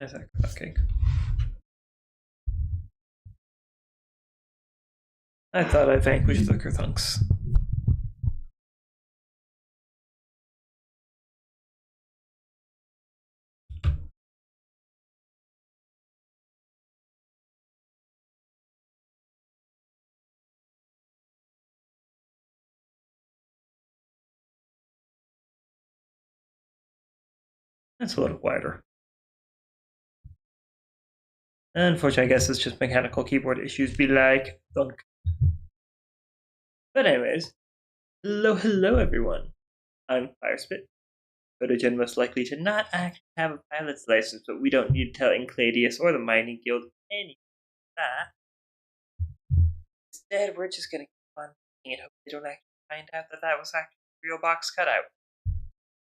Is that cooking? I thought I vanquished the Hurtlings. That's a little quieter. Unfortunately, I guess it's just mechanical keyboard issues be like thunk. But anyways, hello everyone. I'm Firespit, Photogen most likely to not actually have a pilot's license, but we don't need to tell Incladius or the Mining Guild any of that. Instead, we're just gonna keep on and hope they don't actually find out that that was actually a real box cutout.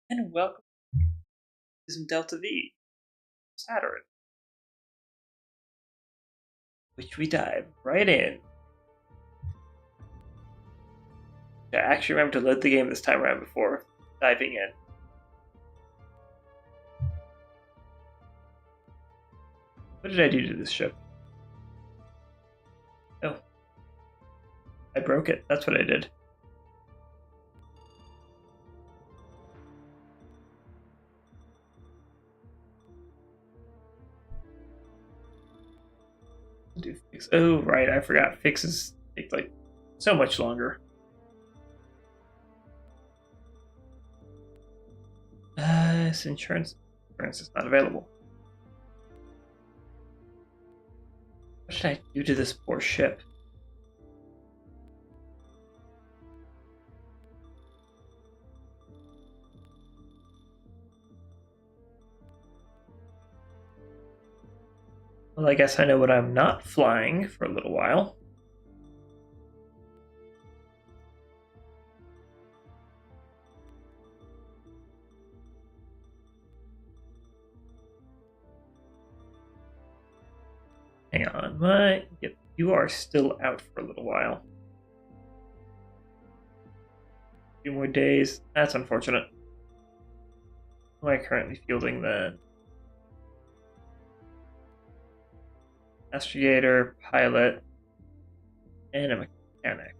And welcome to some Delta V Saturn, which we dive right in. I actually remember to load the game this time around before diving in. What did I do to this ship? Oh. I broke it. That's what I did. Do fix. Oh, right. I forgot. Fixes take like so much longer. This insurance is not available. What should I do to this poor ship? Well, I guess I know what I'm not flying for a little while. Hang on, yep, you are still out for a little while. A few more days. That's unfortunate. Who am I currently fielding then? Astrogator, pilot, and a mechanic.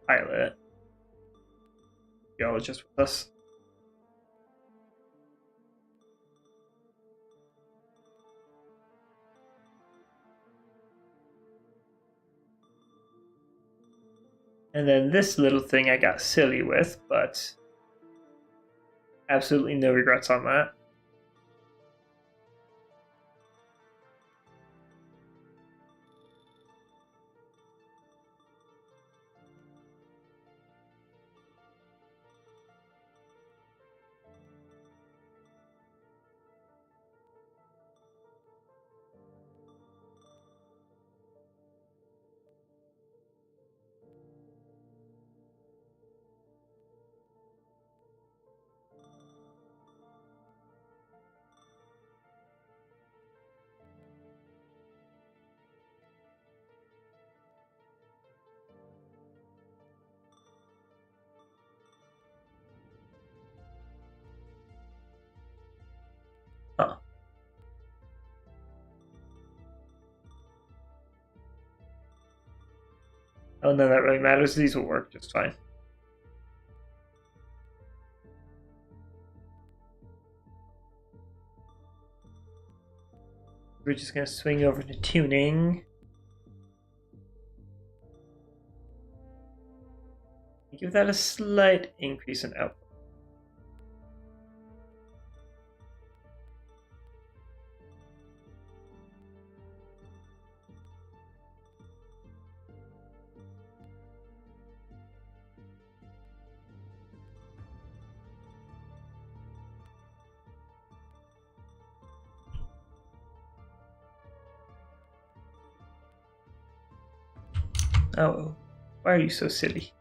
Pilot. Geologist with us. And then this little thing I got silly with, but absolutely no regrets on that. Huh. Oh, none of that really matters. These will work just fine. We're just going to swing over to tuning. Give that a slight increase in output. Oh, why are you so silly?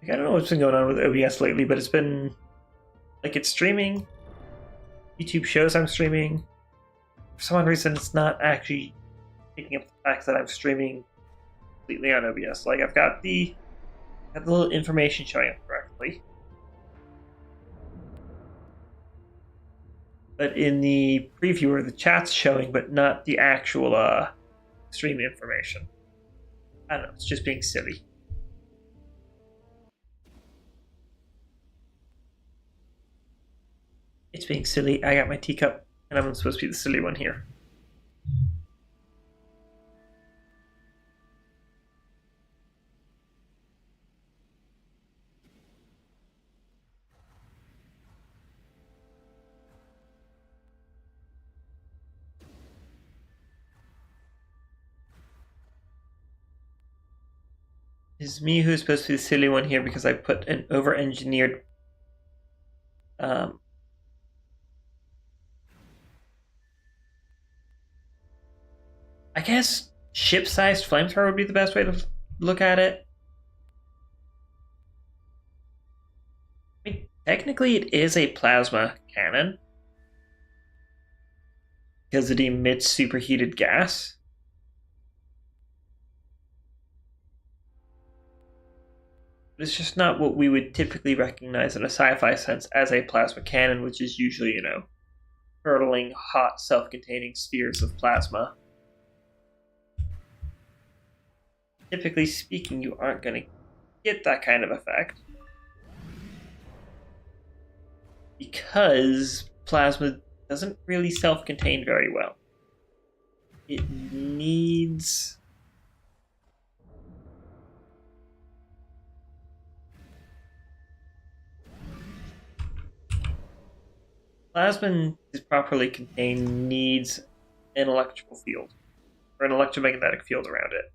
Like, I don't know what's been going on with OBS lately, but it's been like it's streaming. YouTube shows I'm streaming. For some reason, it's not actually picking up the fact that I'm streaming completely on OBS. Like I've got the little information showing up correctly, but in the previewer the chat's showing, but not the actual stream information. I don't know. It's just being silly. It's being silly. I got my teacup, and I'm supposed to be the silly one here. It's me who's supposed to be the silly one here because I put an over-engineered I guess ship-sized flamethrower would be the best way to look at it. I mean, technically it is a plasma cannon because it emits superheated gas. It's just not what we would typically recognize in a sci-fi sense as a plasma cannon, which is usually, hurtling hot, self-containing spheres of plasma. Typically speaking, you aren't going to get that kind of effect because plasma doesn't really self-contain very well. It needs... Plasma is properly contained needs an electrical field, or an electromagnetic field around it.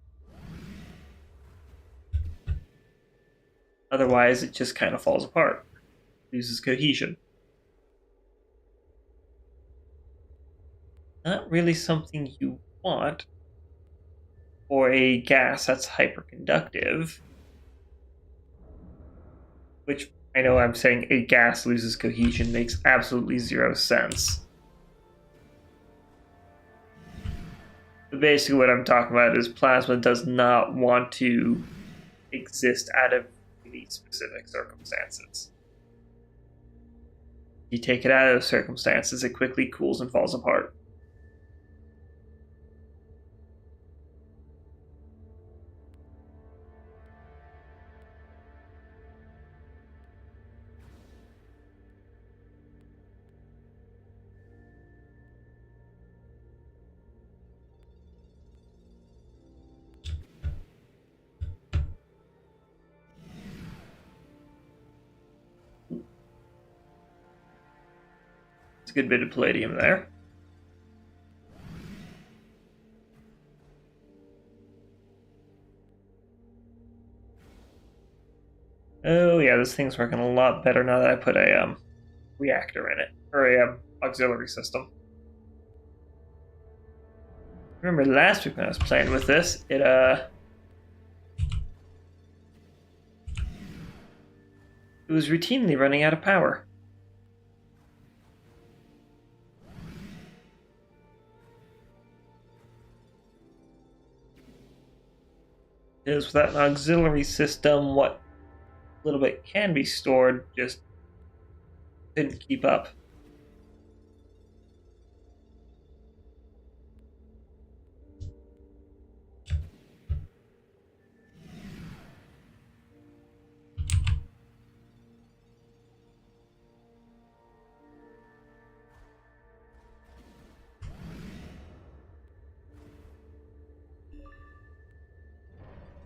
Otherwise, it just kind of falls apart, loses cohesion. Not really something you want for a gas that's hyperconductive, which I know I'm saying a gas loses cohesion makes absolutely zero sense. But basically what I'm talking about is plasma does not want to exist out of any specific circumstances. You take it out of those circumstances, it quickly cools and falls apart. It's a good bit of palladium there. Oh yeah, this thing's working a lot better now that I put a reactor in it, or a auxiliary system. Remember last week when I was playing with this, it was routinely running out of power. Because without an auxiliary system, what little bit can be stored just didn't keep up.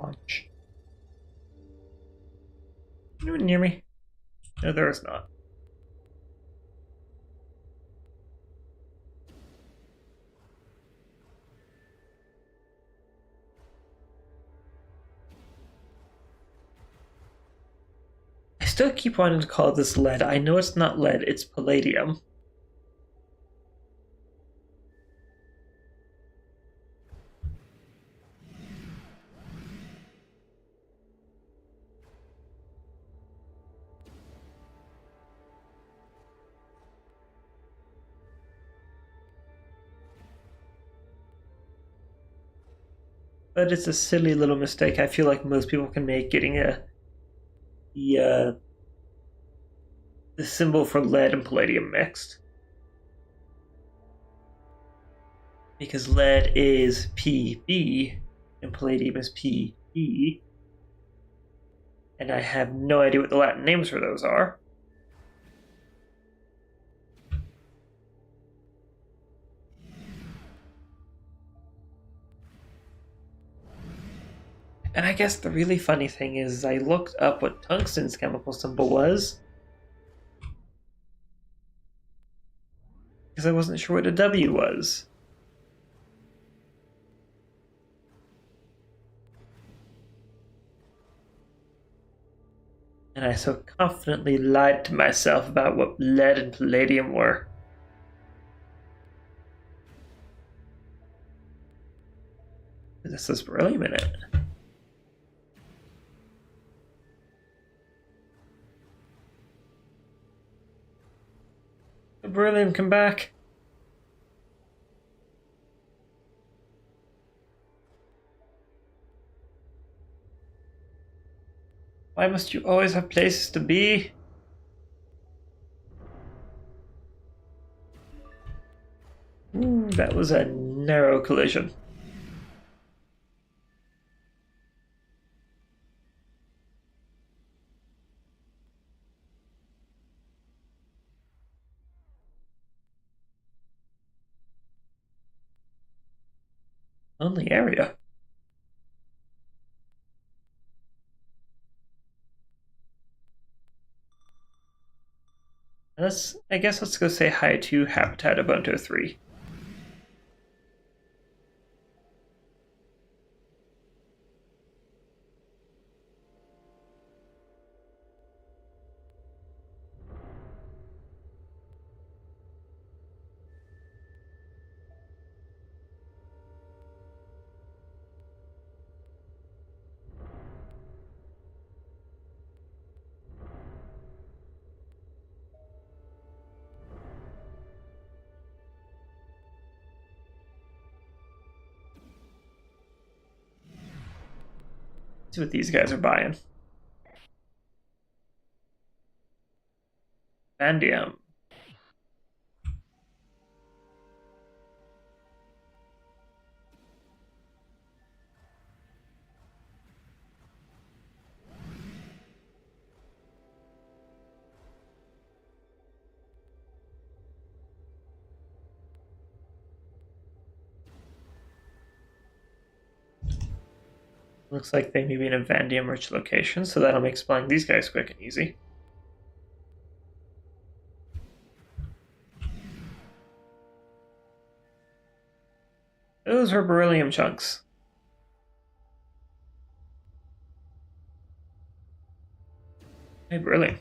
Launch. Anyone near me? No, there is not. I still keep wanting to call this lead. I know it's not lead, it's palladium. but it's a silly little mistake I feel like most people can make getting the symbol for lead and palladium mixed. Because lead is PB and palladium is PE. And I have no idea what the Latin names for those are. And I guess the really funny thing is I looked up what tungsten's chemical symbol was because I wasn't sure what a W was. And I so confidently lied to myself about what lead and palladium were. This is beryllium in it. The beryllium, come back. Why must you always have places to be? That was a narrow collision. Only area. I guess let's go say hi to Habitat Ubuntu 3. See what these guys are buying. Vandium. Looks like they may be in a vanadium-rich location, so that'll make supplying these guys quick and easy. Those are beryllium chunks. Hey, beryllium.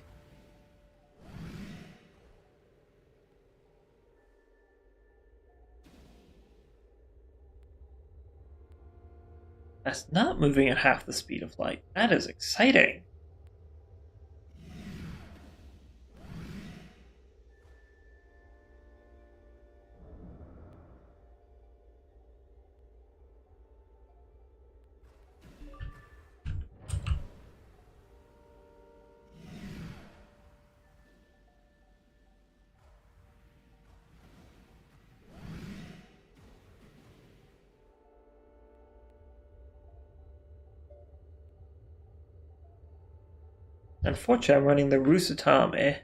That's not moving at half the speed of light. That is exciting. Unfortunately, I'm running the Rusatame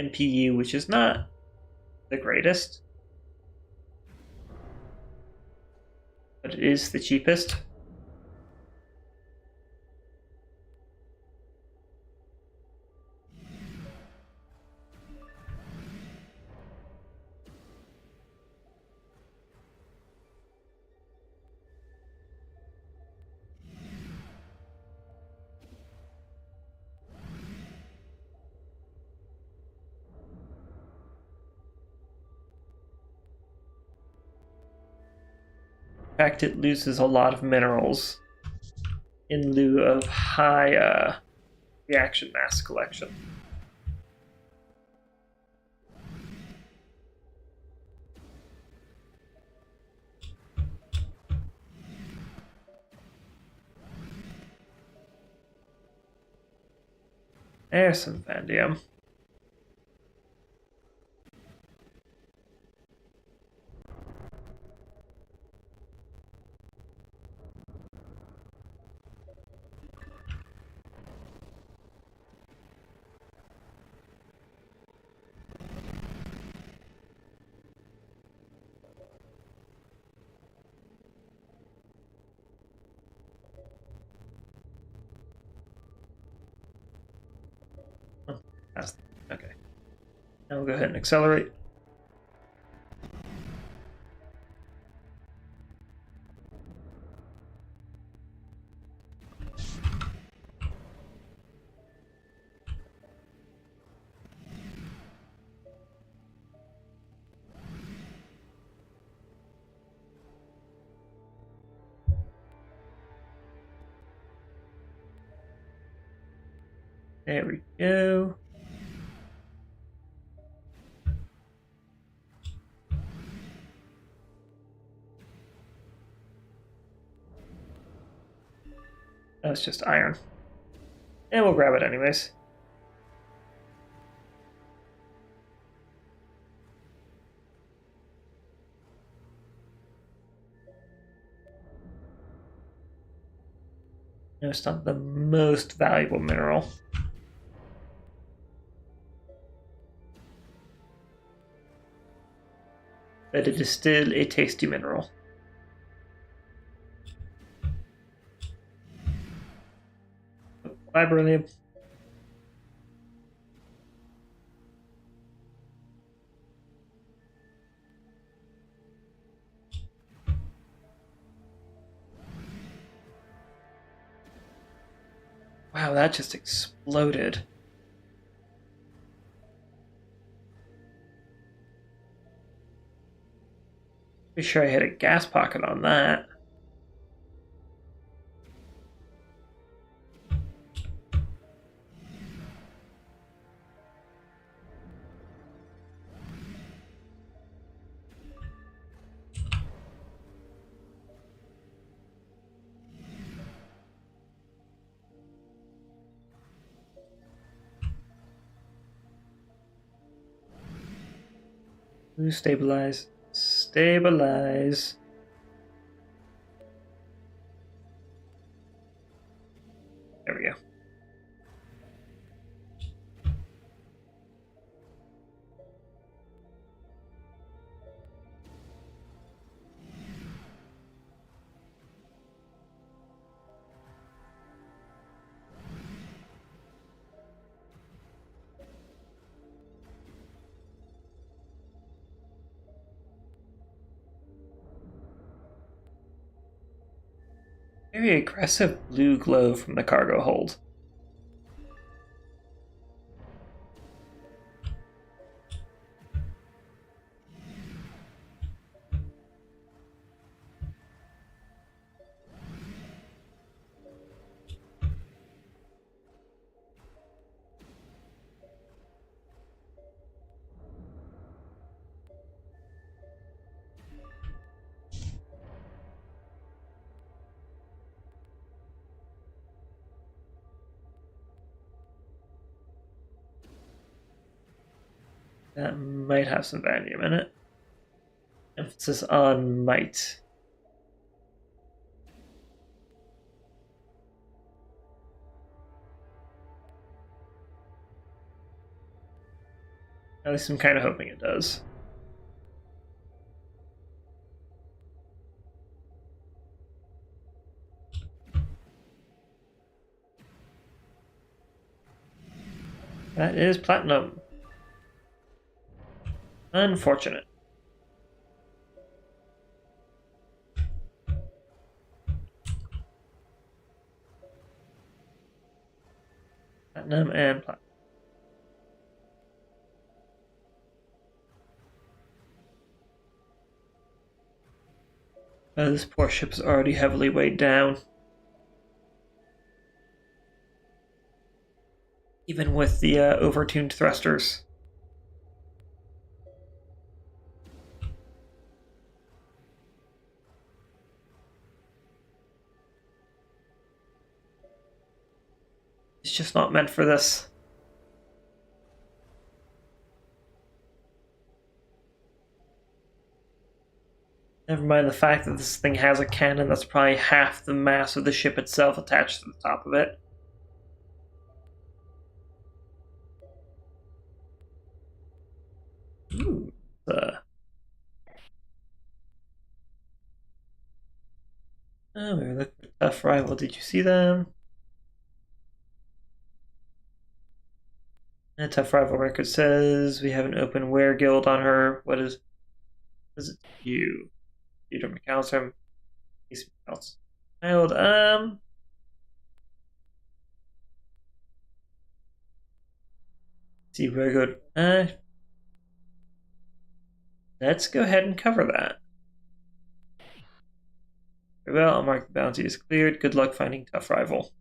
MPU, which is not the greatest, but it is the cheapest. In fact, it loses a lot of minerals in lieu of high reaction mass collection. There's some vanadium. Okay. Now we'll go ahead and accelerate. There we go. That's just iron. And we'll grab it anyways. No, it's not the most valuable mineral. But it is still a tasty mineral. Vibranium. Wow, that just exploded. Be sure I hit a gas pocket on that. Stabilize. Stabilize. There we go. Very aggressive blue glow from the cargo hold. That might have some vanadium in it. Emphasis on might. At least I'm kind of hoping it does. That is platinum. Unfortunate. Platinum and platinum. This poor ship is already heavily weighed down. Even with the overtuned thrusters. It's just not meant for this. Never mind the fact that this thing has a cannon that's probably half the mass of the ship itself attached to the top of it. Ooh, oh, we were looking for Tough Rival. Did you see them? And Tough Rival record says we have an open wear guild on her. What is it? You, Peter McAllister, East McAllister. See where good. Let's go ahead and cover that. Very well, I'll mark the bounty as cleared. Good luck finding Tough Rival.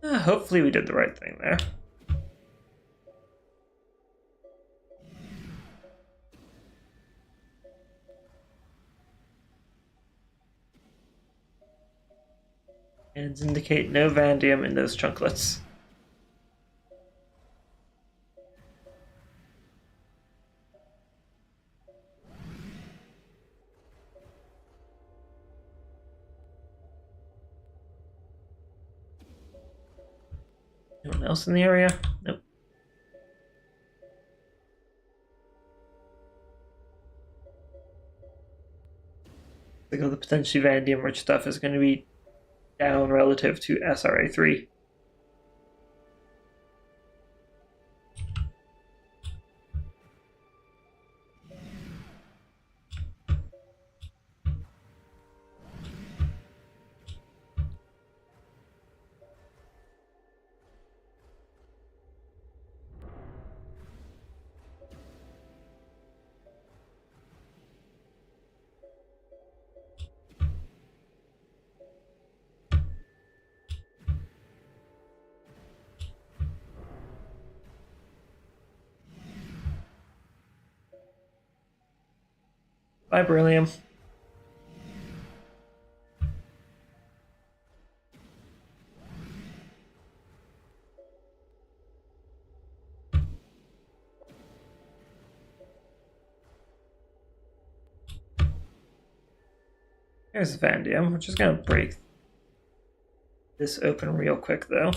Hopefully we did the right thing there. And indicate no vanadium in those chunklets. Anyone else in the area? Nope. Like all the potentially vanadium rich stuff is going to be down relative to SRA3. Bye, beryllium. There's vanadium. We're just going to break this open real quick, though.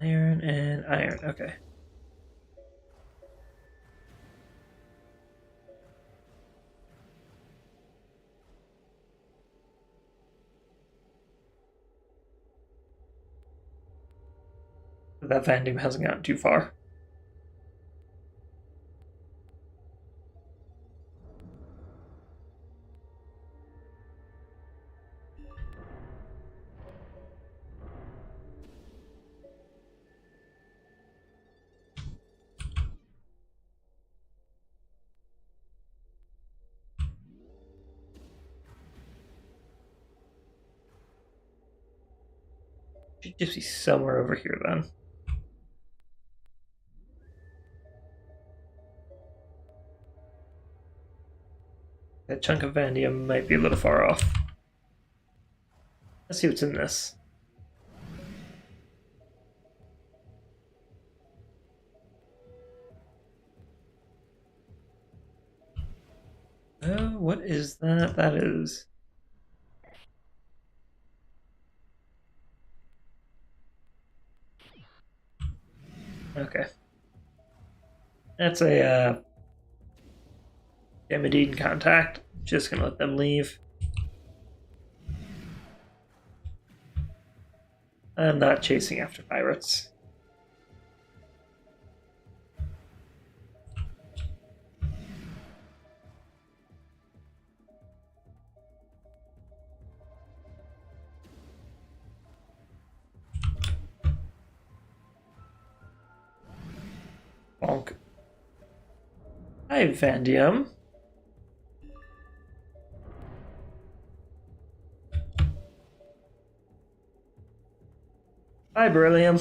Iron and iron. Okay. That vanadium hasn't gotten too far. Should just be somewhere over here then. That chunk of vanadium might be a little far off. Let's see what's in this. Oh, what is that? That is... Okay. That's a Gammadine contact. Just gonna let them leave. I'm not chasing after pirates. Bonk. Hi, vanadium. Hi, beryllium.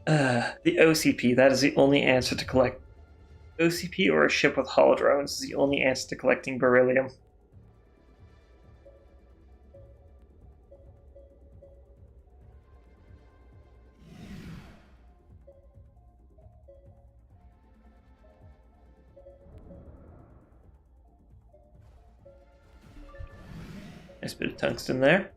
The OCP, that is the only answer to collect OCP or a ship with hull drones is the only answer to collecting beryllium. Nice bit of tungsten there.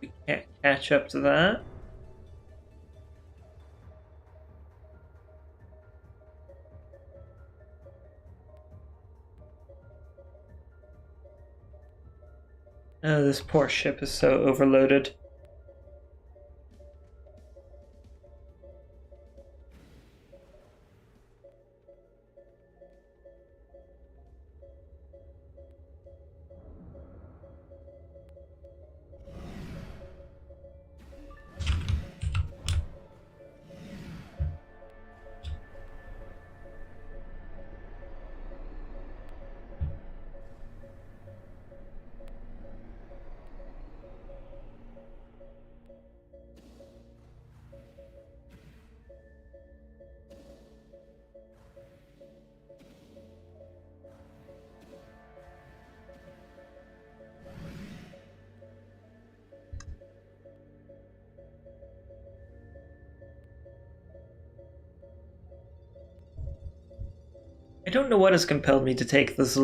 We can't catch up to that. Oh, this poor ship is so overloaded. I don't know what has compelled me to take this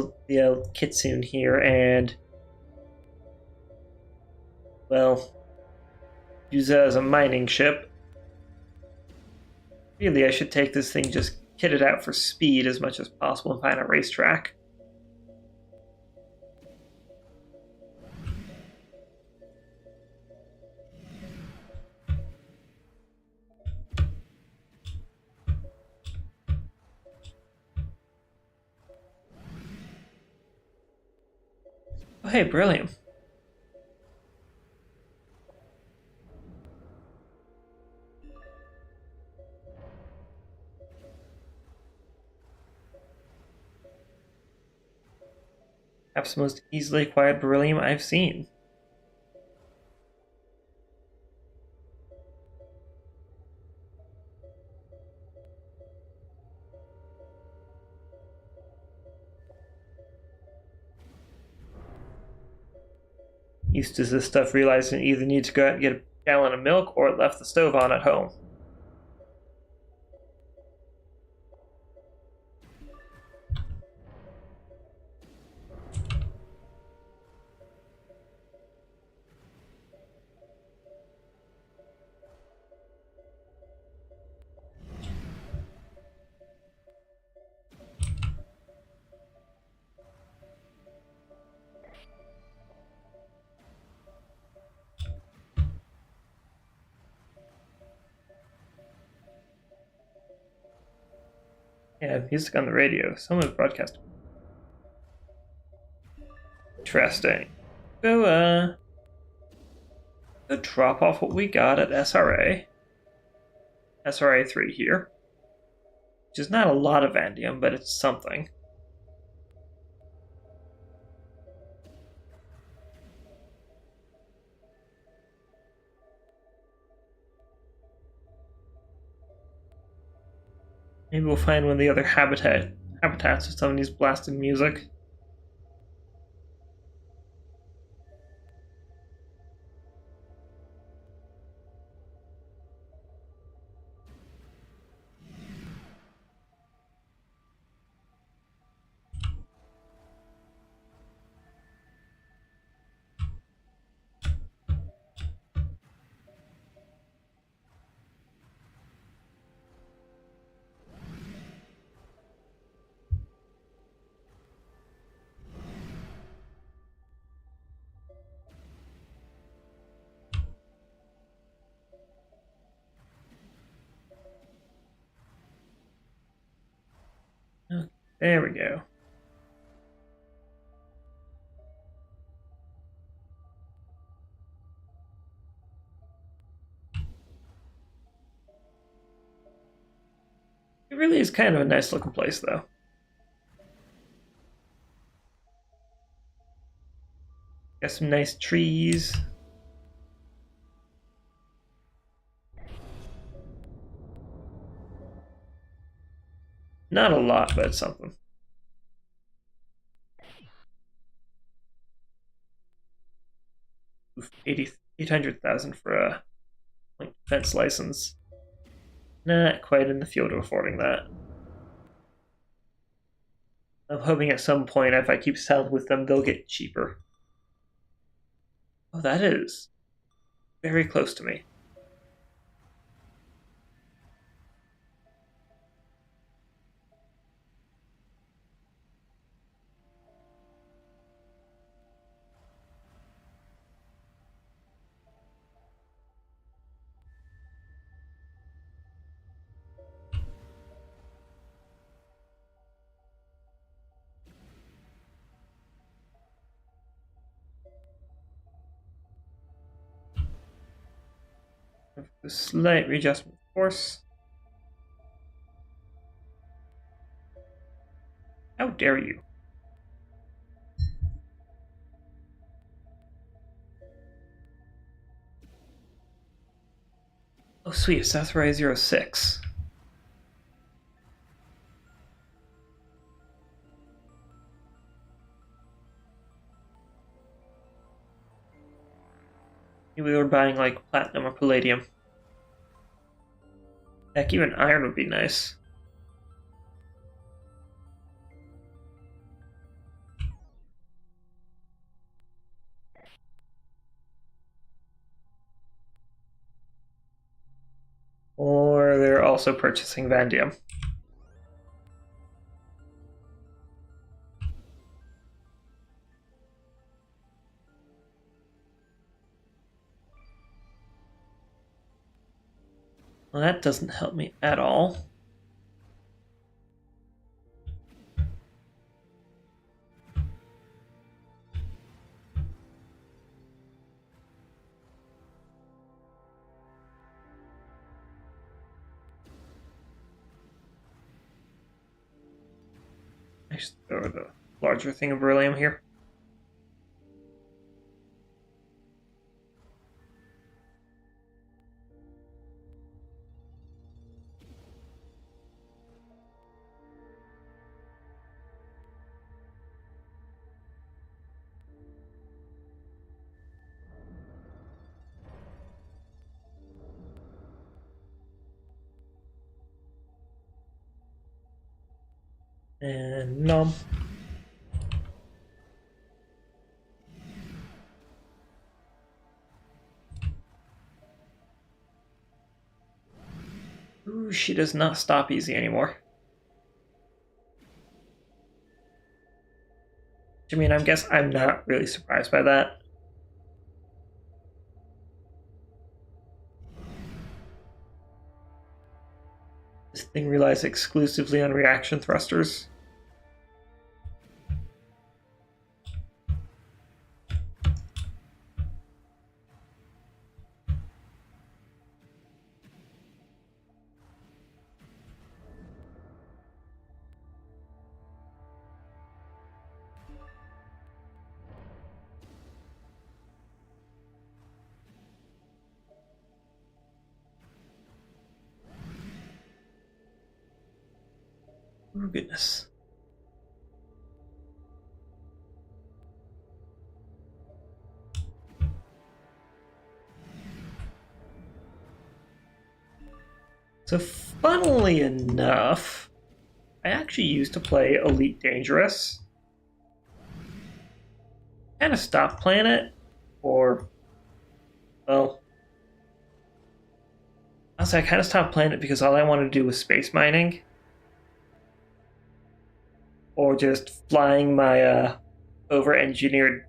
Kitsune here and, well, use it as a mining ship. Really, I should take this thing, just kit it out for speed as much as possible and find a racetrack. Oh, hey, brilliant. Perhaps the most easily acquired beryllium I've seen. Used to this stuff, realizing you either need to go out and get a gallon of milk or it left the stove on at home. Yeah, music on the radio. Someone's broadcasting. Interesting. Go drop off what we got at SRA. SRA 3 here. Which is not a lot of vanadium, but it's something. Maybe we'll find one of the other habitats of some of these blasted music. Okay, there we go. It really is kind of a nice looking place, though. Got some nice trees. Not a lot, but something. Oof, 800,000 for a defense license. Not quite in the field of affording that. I'm hoping at some point, if I keep selling with them, they'll get cheaper. Oh, that is very close to me. A slight readjustment of course. How dare you? Oh, sweet, Sathrai 06. We were buying like platinum or palladium. Heck, even iron would be nice. Or they're also purchasing vanadium. Well, that doesn't help me at all. I just throw the larger thing of beryllium here. And nom. Ooh, she does not stop easy anymore. I mean, I guess I'm not really surprised by that. This thing relies exclusively on reaction thrusters. Oh, goodness. So, funnily enough, I actually used to play Elite Dangerous. Kind of stopped playing it, or, well, honestly, I kind of stopped playing it because all I wanted to do was space mining. Or just flying my over-engineered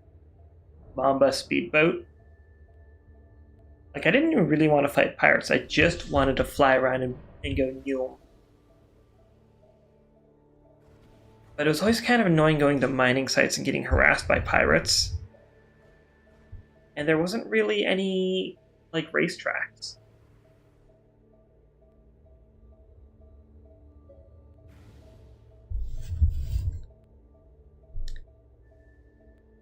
Mamba speedboat. Like, I didn't even really want to fight pirates. I just wanted to fly around and go new them. But it was always kind of annoying going to mining sites and getting harassed by pirates. And there wasn't really any, like, racetracks.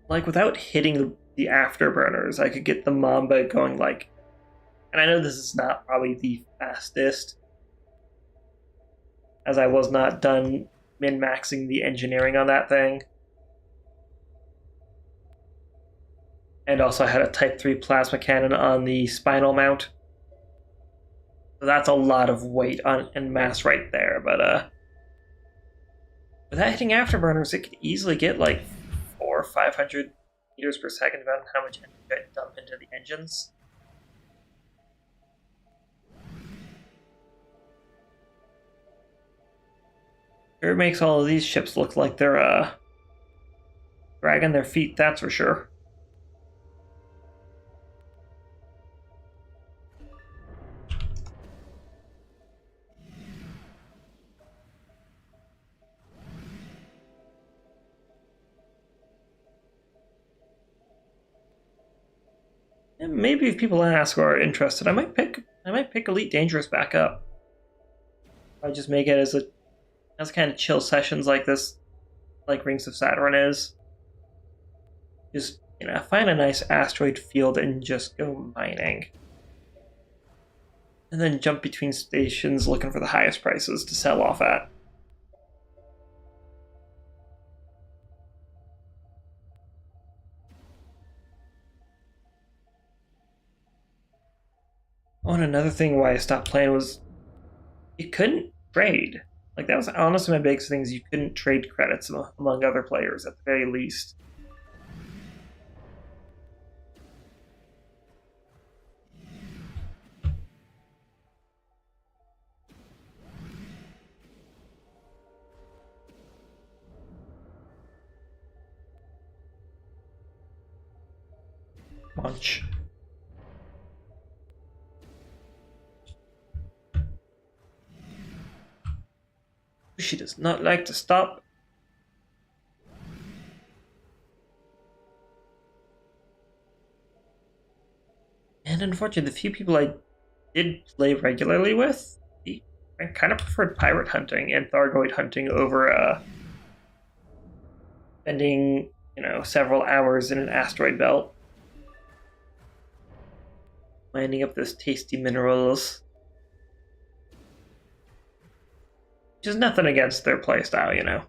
Like, without hitting the afterburners, I could get the Mamba going like, and I know this is not probably the fastest, as I was not done min-maxing the engineering on that thing. And also I had a Type 3 plasma cannon on the spinal mount. So that's a lot of weight on and mass right there, but without hitting afterburners, it could easily get like 400 or 500 meters per second, depending on how much energy I dump into the engines. Sure makes all of these ships look like they're dragging their feet, that's for sure. And maybe if people ask or are interested, I might pick Elite Dangerous back up. I just make it as kind of chill sessions like this, like Rings of Saturn is. Just, find a nice asteroid field and just go mining. And then jump between stations looking for the highest prices to sell off at. Oh, and another thing why I stopped playing was you couldn't trade. Like, that was honestly my biggest thing, is you couldn't trade credits among other players, at the very least. Launch. She does not like to stop. And unfortunately, the few people I did play regularly with, I kind of preferred pirate hunting and Thargoid hunting over spending, several hours in an asteroid belt, mining up those tasty minerals. Which is nothing against their playstyle, In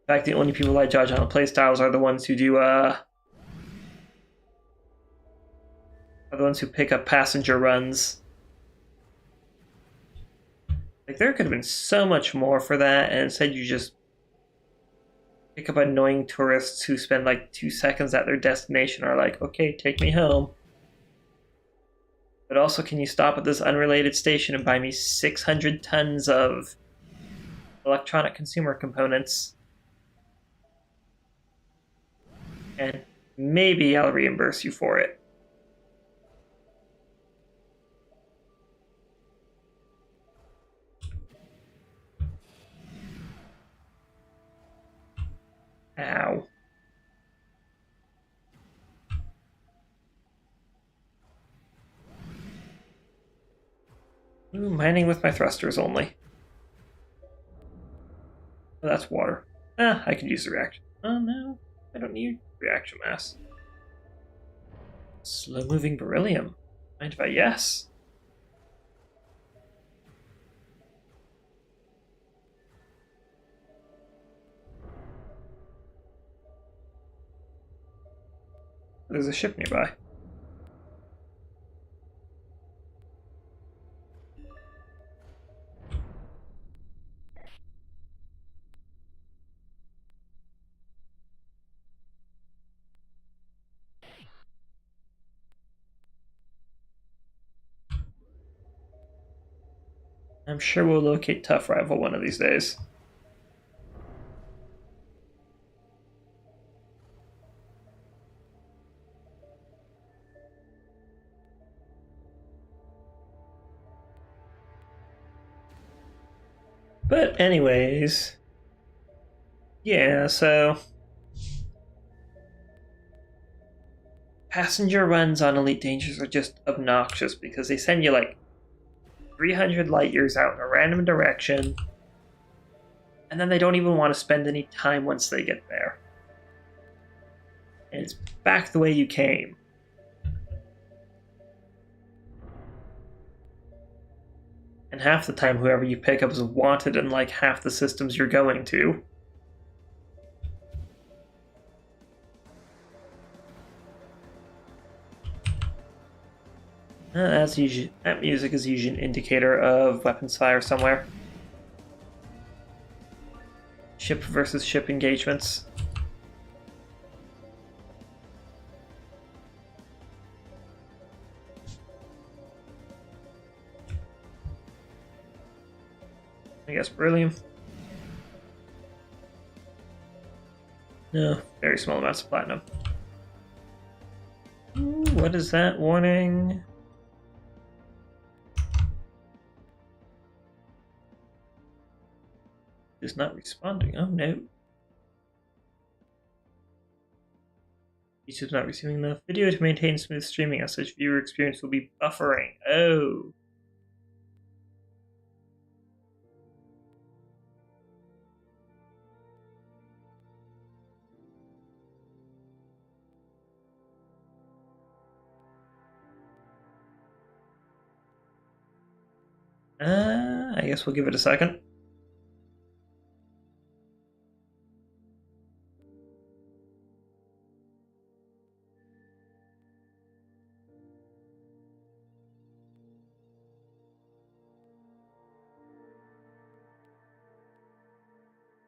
fact, the only people I judge on the playstyles are the ones who do, are the ones who pick up passenger runs. Like, there could have been so much more for that, and instead you just pick up annoying tourists who spend like 2 seconds at their destination, are like, okay, take me home. But also, can you stop at this unrelated station and buy me 600 tons of electronic consumer components? And maybe I'll reimburse you for it. Ow. Ooh, mining with my thrusters only. Oh, that's water. I could use the reaction. Oh no, I don't need reaction mass. Slow-moving beryllium. Mind if I yes? There's a ship nearby. I'm sure we'll locate Tough Rival one of these days. But anyways, yeah, so passenger runs on Elite Dangerous are just obnoxious because they send you like 300 light years out in a random direction, and then they don't even want to spend any time once they get there. it's back the way you came. And half the time, whoever you pick up is wanted in like half the systems you're going to. That music is usually an indicator of weapons fire somewhere. Ship versus ship engagements. I guess beryllium. No, very small amounts of platinum. Ooh, what is that warning? Is not responding. Oh no. YouTube's not receiving enough video to maintain smooth streaming. As such, viewer experience will be buffering. Oh. I guess we'll give it a second.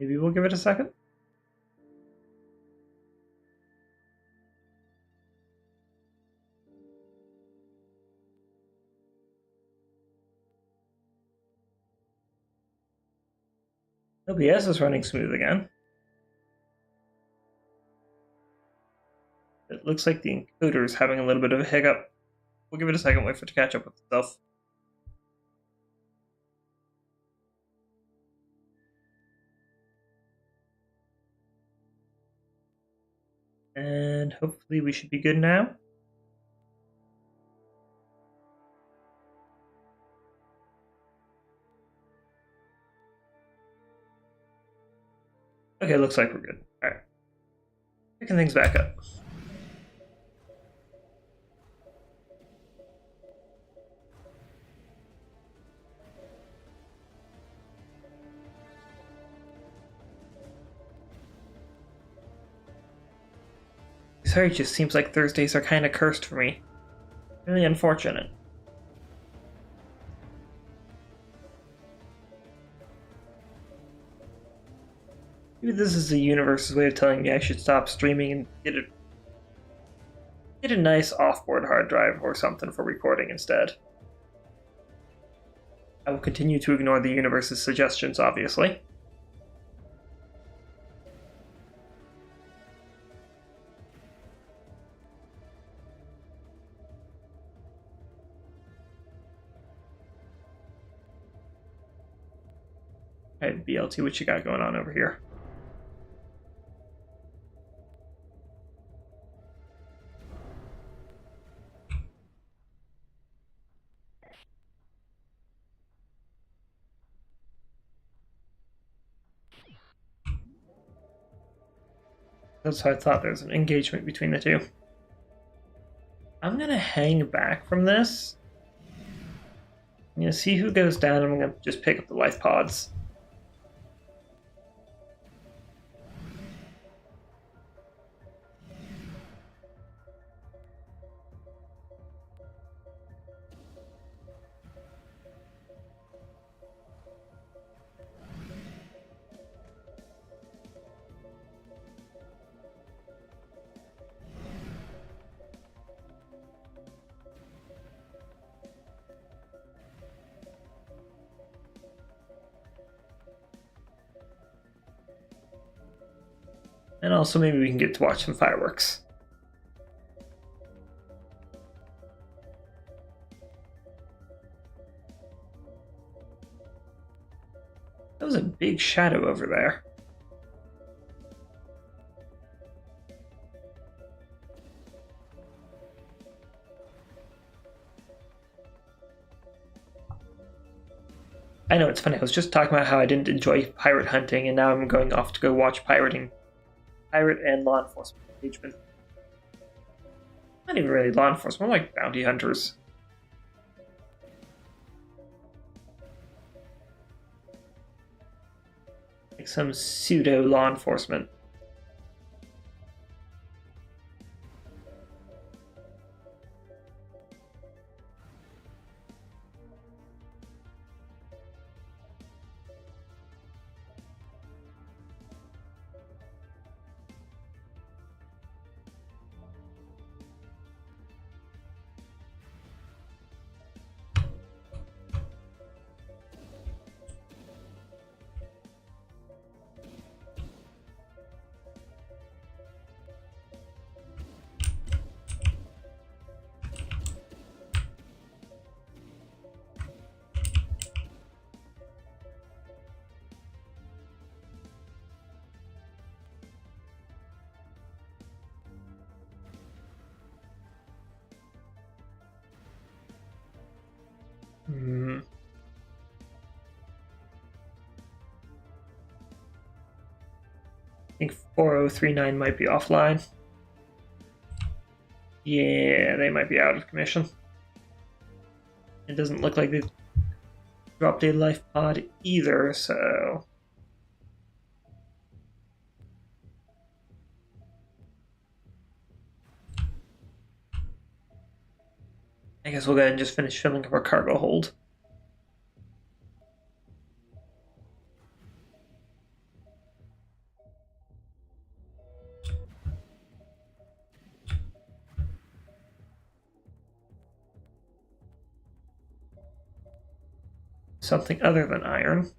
Maybe we'll give it a second. OBS is running smooth again. It looks like the encoder is having a little bit of a hiccup. We'll give it a second, wait for it to catch up with itself. And hopefully we should be good now. Okay, looks like we're good. Alright. Picking things back up. Sorry, it just seems like Thursdays are kind of cursed for me. Really unfortunate. Maybe this is the universe's way of telling me I should stop streaming and get a nice off-board hard drive or something for recording instead. I will continue to ignore the universe's suggestions, obviously. Alright, BLT, what you got going on over here? That's how I thought there was an engagement between the two. I'm gonna hang back from this. I'm gonna see who goes down, and I'm gonna just pick up the life pods. And also maybe we can get to watch some fireworks. That was a big shadow over there. I know, it's funny. I was just talking about how I didn't enjoy pirate hunting, and now I'm going off to go watch pirate and law enforcement engagement. Not even really law enforcement, more like bounty hunters. Like some pseudo law enforcement. I think 4039 might be offline. Yeah, they might be out of commission. It doesn't look like they've dropped a life pod either, so... I guess we'll go ahead and just finish filling up our cargo hold. Something other than iron.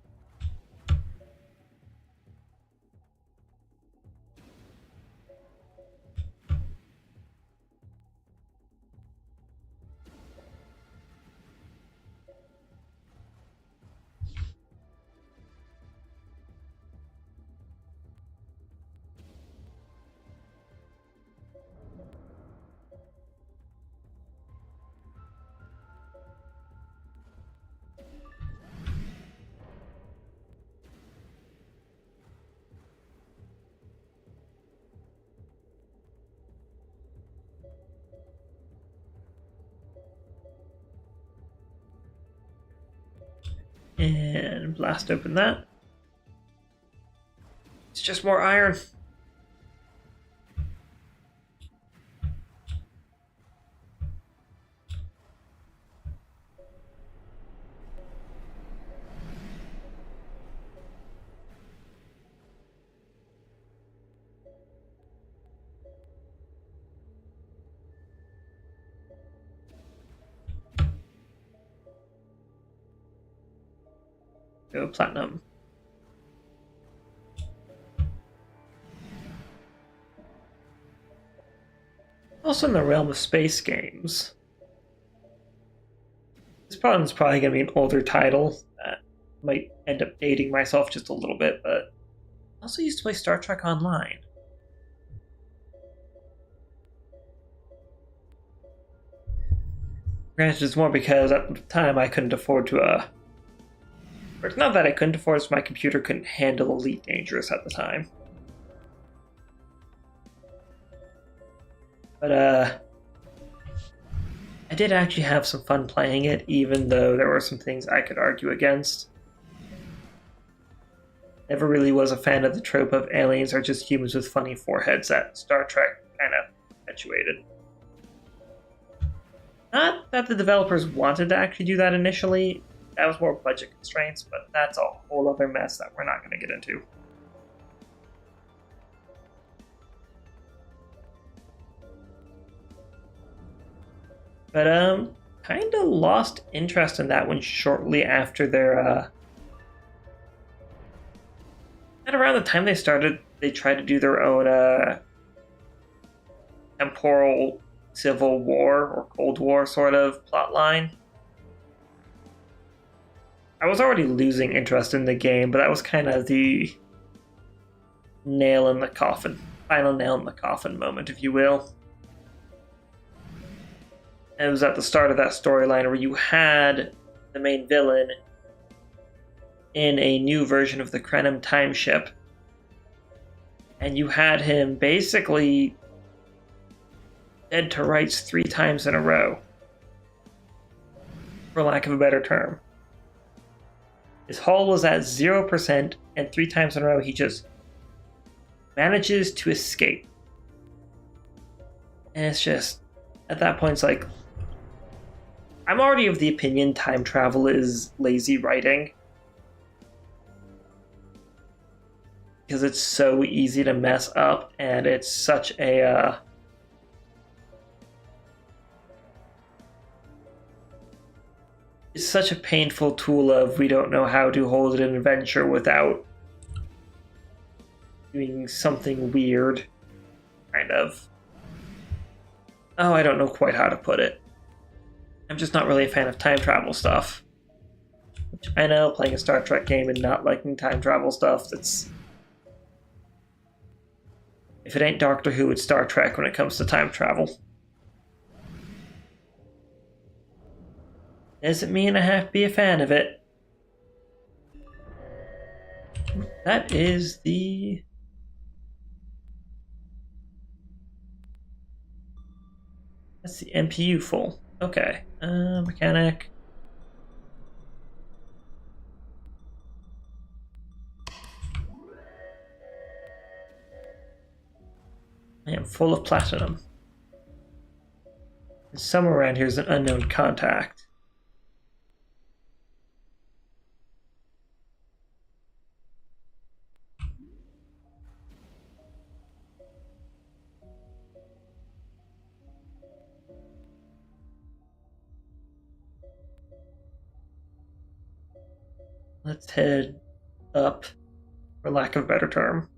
And blast open that. It's just more iron. Go platinum. Also in the realm of space games. This problem's probably going to be an older title that might end up dating myself just a little bit, but I also used to play Star Trek Online. Granted, it's more because at the time I couldn't afford to, or it's not that I couldn't afford, it's my computer couldn't handle Elite Dangerous at the time. But, I did actually have some fun playing it, even though there were some things I could argue against. Never really was a fan of the trope of aliens are just humans with funny foreheads that Star Trek kind of perpetuated. Not that the developers wanted to actually do that initially, that was more budget constraints, but that's a whole other mess that we're not going to get into. But, kind of lost interest in that one shortly after their, and around the time they started, they tried to do their own, temporal Civil War or Cold War sort of plot line. I was already losing interest in the game, but that was kind of the nail in the coffin, final nail in the coffin moment, if you will. And it was at the start of that storyline where you had the main villain in a new version of the Krenim time ship, and you had him basically dead to rights 3 times in a row, for lack of a better term. His hull was at 0%, and 3 times in a row he just manages to escape. And it's just, at that point, it's like, I'm already of the opinion time travel is lazy writing. Because it's so easy to mess up, and it's such a it's such a painful tool of we don't know how to hold an adventure without doing something weird, kind of. Oh, I don't know quite how to put it. I'm just not really a fan of time travel stuff. Which I know, playing a Star Trek game and not liking time travel stuff, that's... If it ain't Doctor Who, it's Star Trek when it comes to time travel. Doesn't mean I have to be a fan of it. That is the... That's the MPU full. Okay. Mechanic. I am full of platinum. And somewhere around here is an unknown contact. Let's head up, for lack of a better term.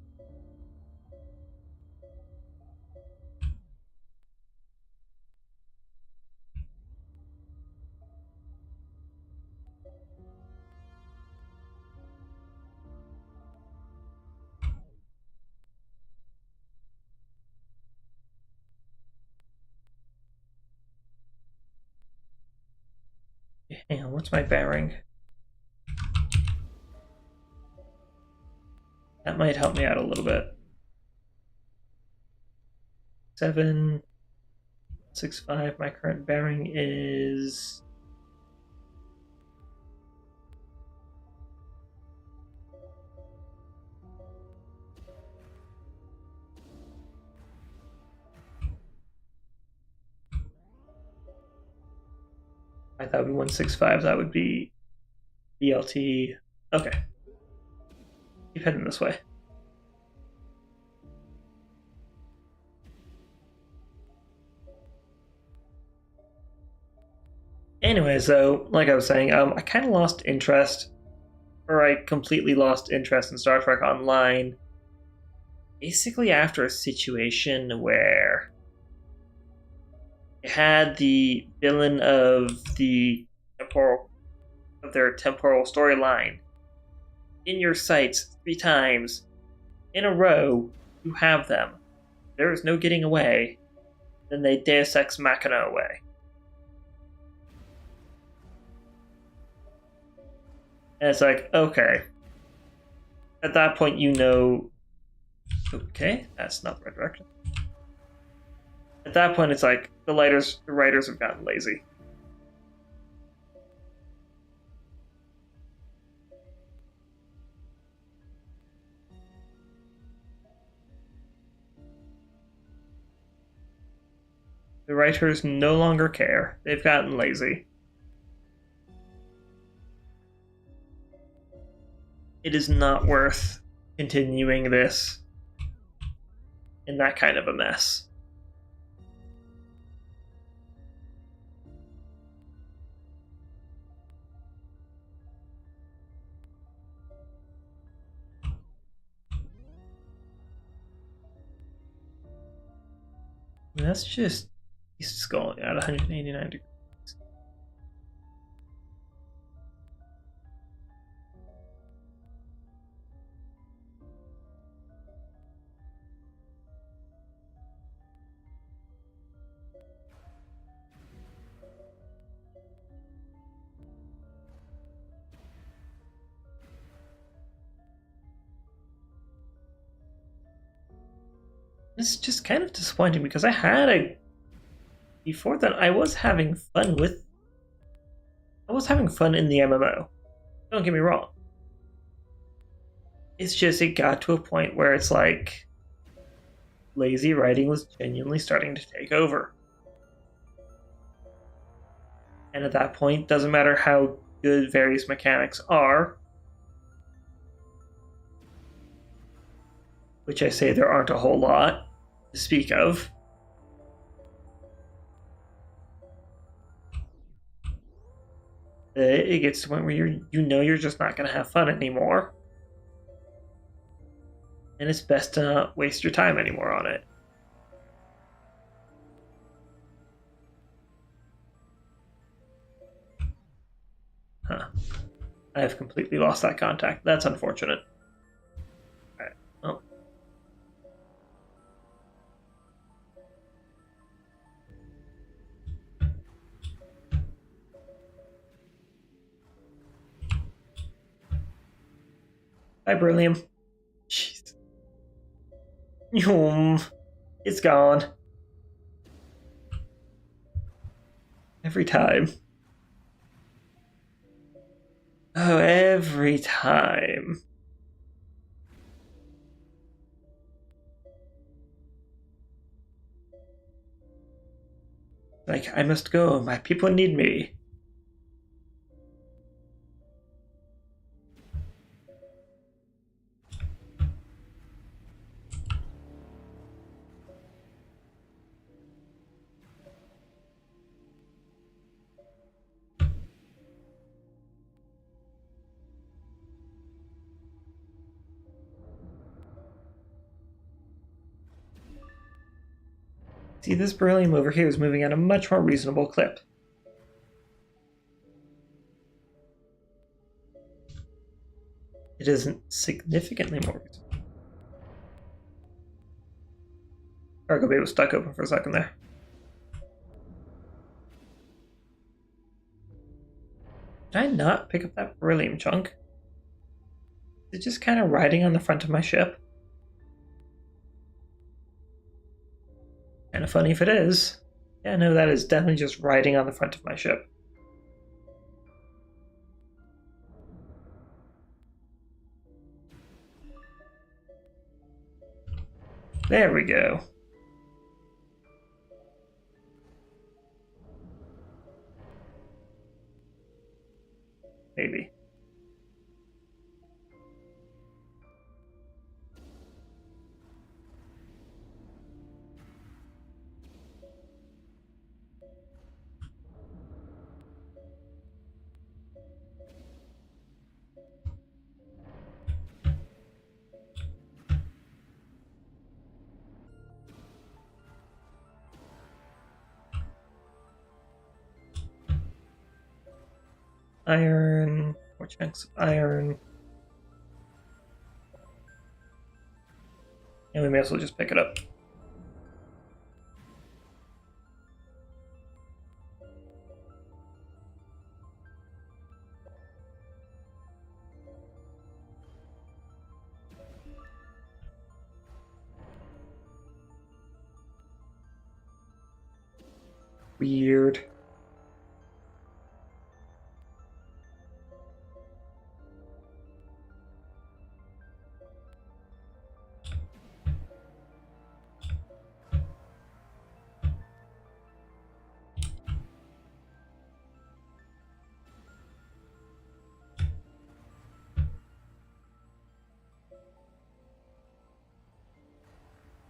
Hang on, what's my bearing? That might help me out a little bit. 765. My current bearing is... that would be 165. That would be BLT. Okay. Keep heading this way. Anyways, though, like I was saying, I kind of lost interest, or I completely lost interest in Star Trek Online, basically after a situation where it had the villain of their temporal storyline in your sights 3 times in a row. You have them. There is no getting away. Then they Deus Ex Machina away. And it's like, okay. At that point, you know... Okay, that's not the right direction. At that point, it's like, the writers have gotten lazy. The writers no longer care. They've gotten lazy. It is not worth continuing this in that kind of a mess. That's just... He's going at 189 degrees. It's just kind of disappointing because I had a before that, I was having fun in the MMO. Don't get me wrong. It's just it got to a point where it's like lazy writing was genuinely starting to take over. And at that point, doesn't matter how good various mechanics are, which I say there aren't a whole lot to speak of. It gets to the point where you're just not going to have fun anymore. And it's best to not waste your time anymore on it. Huh. I have completely lost that contact. That's unfortunate. Alright, well. Bye, Beryllium. Jeez. It's gone. Every time. Oh, every time. Like, I must go. My people need me. See, this beryllium over here is moving at a much more reasonable clip. It isn't significantly more reasonable. Cargo bay was stuck open for a second there. Did I not pick up that beryllium chunk? Is it just kind of riding on the front of my ship? Kind of funny if it is. Yeah, no, that is definitely just riding on the front of my ship. There we go. Maybe. Iron, more chunks of iron. And we may as well just pick it up. Weird.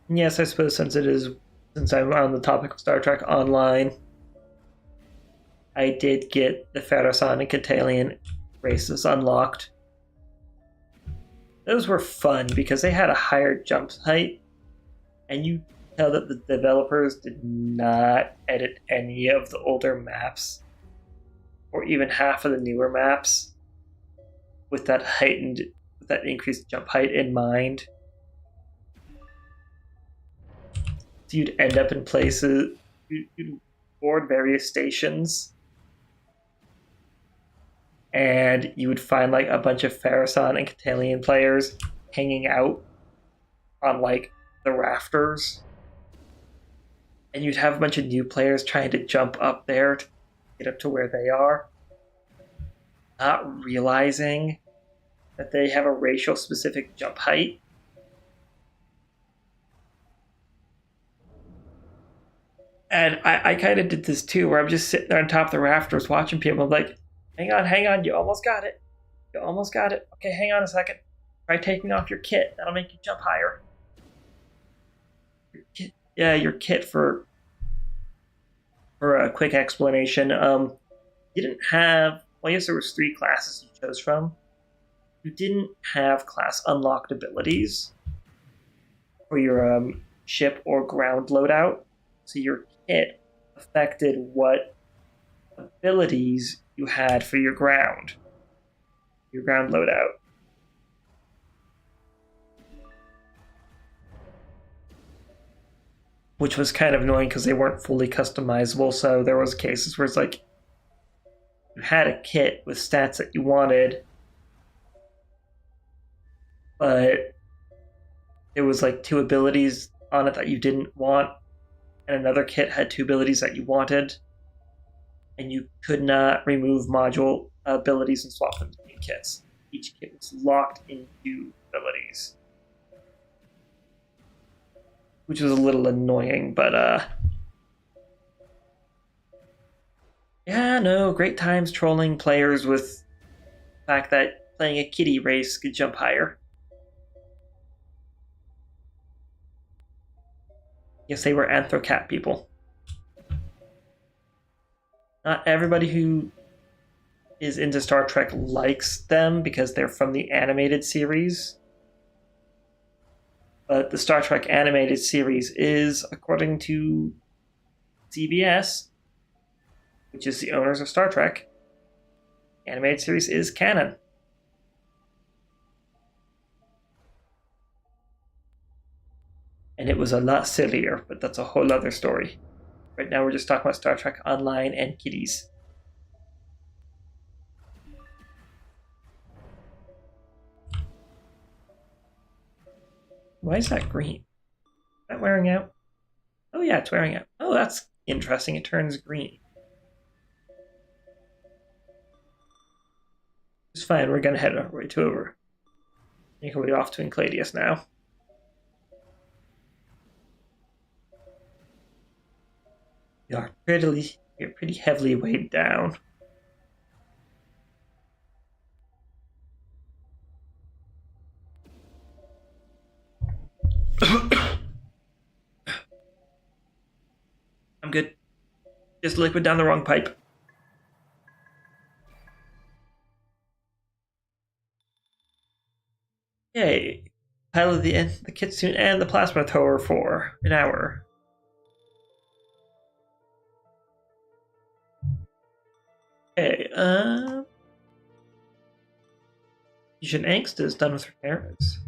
Yes, I suppose since I'm on the topic of Star Trek Online, I did get the Pharoson and Catalian races unlocked. Those were fun because they had a higher jump height, and you tell that the developers did not edit any of the older maps, or even half of the newer maps, with that increased jump height in mind. So you'd end up in places, you'd board various stations, and you would find like a bunch of Pharoson and Catalian players hanging out on like the rafters, and you'd have a bunch of new players trying to jump up there to get up to where they are, not realizing that they have a racial specific jump height. And I kind of did this too, where I'm just sitting there on top of the rafters watching people. I'm like, hang on, you almost got it. You almost got it. Okay, hang on a second. Try taking off your kit. That'll make you jump higher. Your kit, yeah, your kit for a quick explanation. You didn't have. Well, yes, there was 3 classes you chose from. You didn't have class unlocked abilities for your ship or ground loadout. So your kit affected what abilities you had for your ground loadout. Which was kind of annoying because they weren't fully customizable. So there was cases where it's like you had a kit with stats that you wanted, but there was like 2 abilities on it that you didn't want, and another kit had 2 abilities that you wanted, and you could not remove module abilities and swap them between kits. Each kit was locked into abilities, which was a little annoying, but yeah, no, great times trolling players with the fact that playing a kitty race could jump higher. Yes, they were Anthrocat people. Not everybody who is into Star Trek likes them because they're from the animated series. But the Star Trek animated series is, according to CBS, which is the owners of Star Trek, the animated series is canon. And it was a lot sillier, but that's a whole other story. Right now we're just talking about Star Trek Online and kitties. Why is that green? Is that wearing out? Oh yeah, it's wearing out. Oh, that's interesting. It turns green. It's fine. We're gonna head right over. Make our way off to Encladius now. You're pretty heavily weighed down. I'm good. Just liquid down the wrong pipe. Yay. Pilot the kitsune and the plasma thrower for an hour. Okay, Fusion Angst is done with repairs.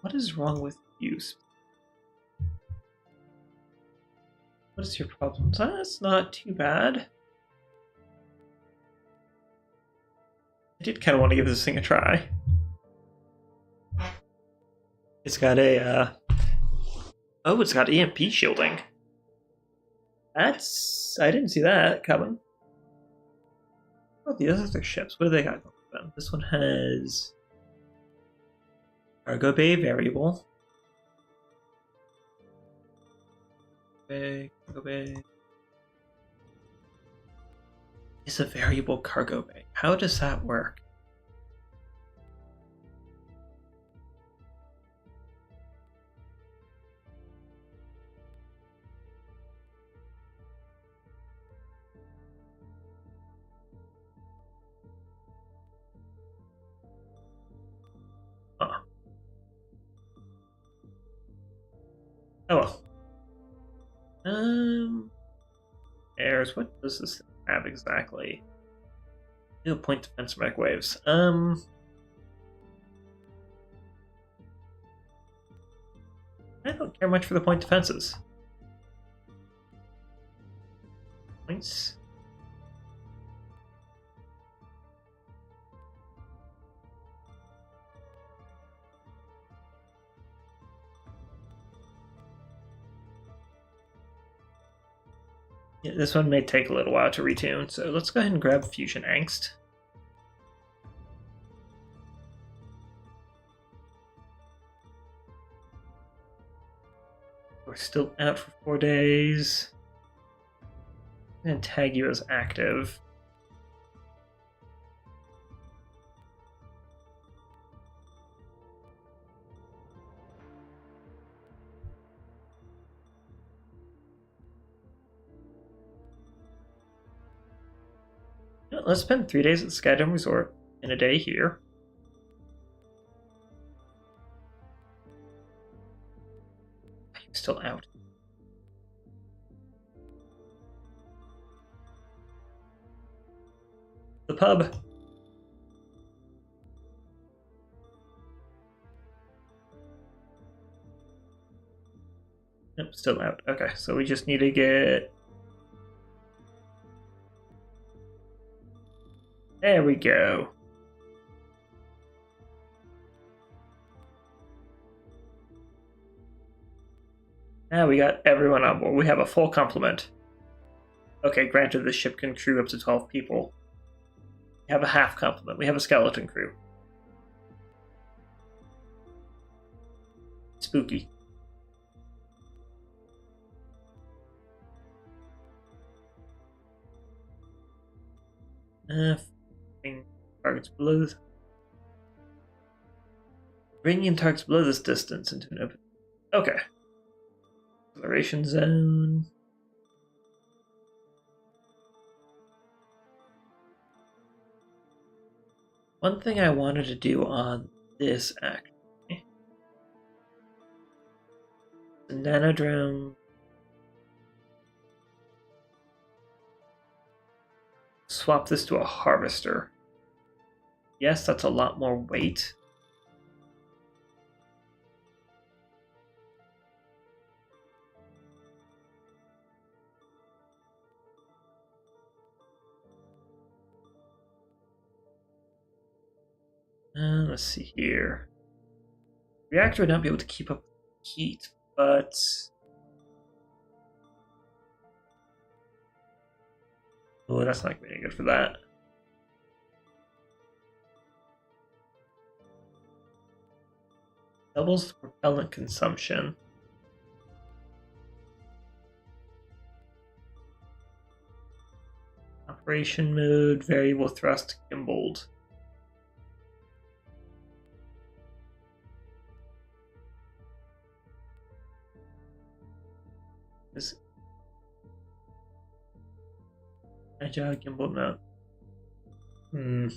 What is wrong with you? What is your problem? That's not too bad. I did kind of want to give this thing a try. It's got a, oh, it's got EMP shielding. I didn't see that coming. Oh, the other ships, what do they got going on? This one has cargo bay variable. Cargo bay. It's a variable cargo bay. How does that work? Huh. Oh well. Airs, what does this have exactly? New point defense microwaves. I don't care much for the point defenses. Points. Yeah, this one may take a little while to retune, so let's go ahead and grab Fusion Angst. We're still out for 4 days. I'm going to tag you as active. Let's spend 3 days at the Skydome Resort and a day here. I'm still out. The pub. Nope, still out. Okay, so we just need to get... There we go. Now we got everyone on board. We have a full complement. Okay, granted the ship can crew up to 12 people. We have a half complement. We have a skeleton crew. Spooky. Targets below. Bringing targets below this distance into an open. Okay. Acceleration zone. One thing I wanted to do on this actually. The nanodrome. Swap this to a harvester. Yes, that's a lot more weight. Let's see here. Reactor would not be able to keep up with heat, but oh, that's not going to be good for that. Doubles the propellant consumption. Operation mode, variable thrust, gimbaled. This agile gimbal mount. No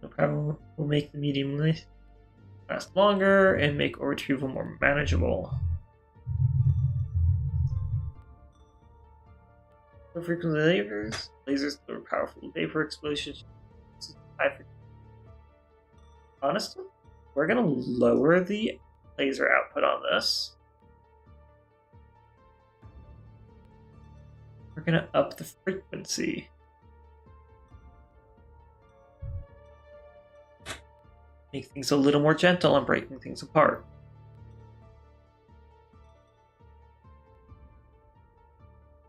problem. We'll make the medium last longer and make ore retrieval more manageable. Low frequency lasers deliver powerful vapor explosions. Honestly, we're gonna lower the laser output on this. We're gonna up the frequency. Make things a little more gentle on breaking things apart.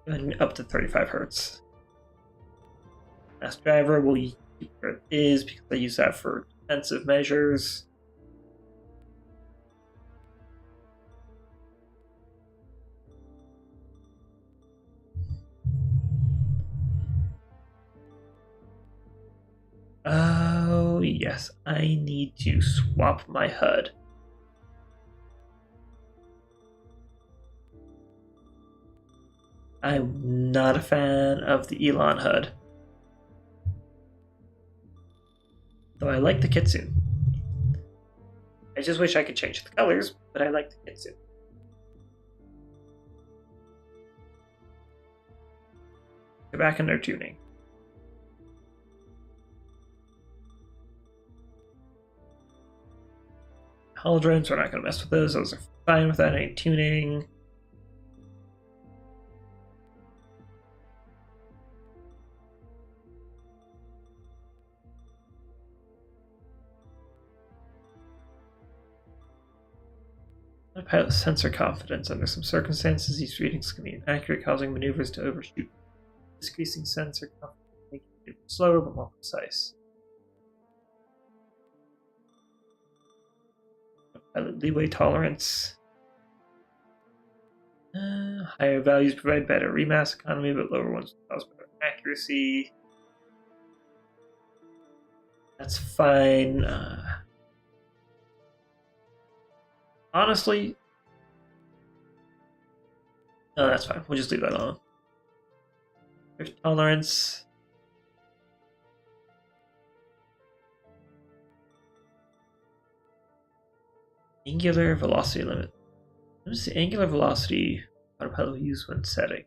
And up to 35 hertz. Mass driver will keep where it is because I use that for defensive measures. Oh, yes, I need to swap my HUD. I'm not a fan of the Elon HUD. Though I like the kitsune. I just wish I could change the colors, but I like the kitsune. Go back in their tuning. Holodrones, we're not going to mess with those. Those are fine without any tuning. Pilot sensor confidence. Under some circumstances, these readings can be inaccurate, causing maneuvers to overshoot. Decreasing sensor confidence, making it slower but more precise. Pilot leeway tolerance. Higher values provide better remass economy, but lower ones cause better accuracy. That's fine. Honestly, no, that's fine. We'll just leave that alone. Drift tolerance. Angular velocity limit. Notice the angular velocity autopilot will use when setting.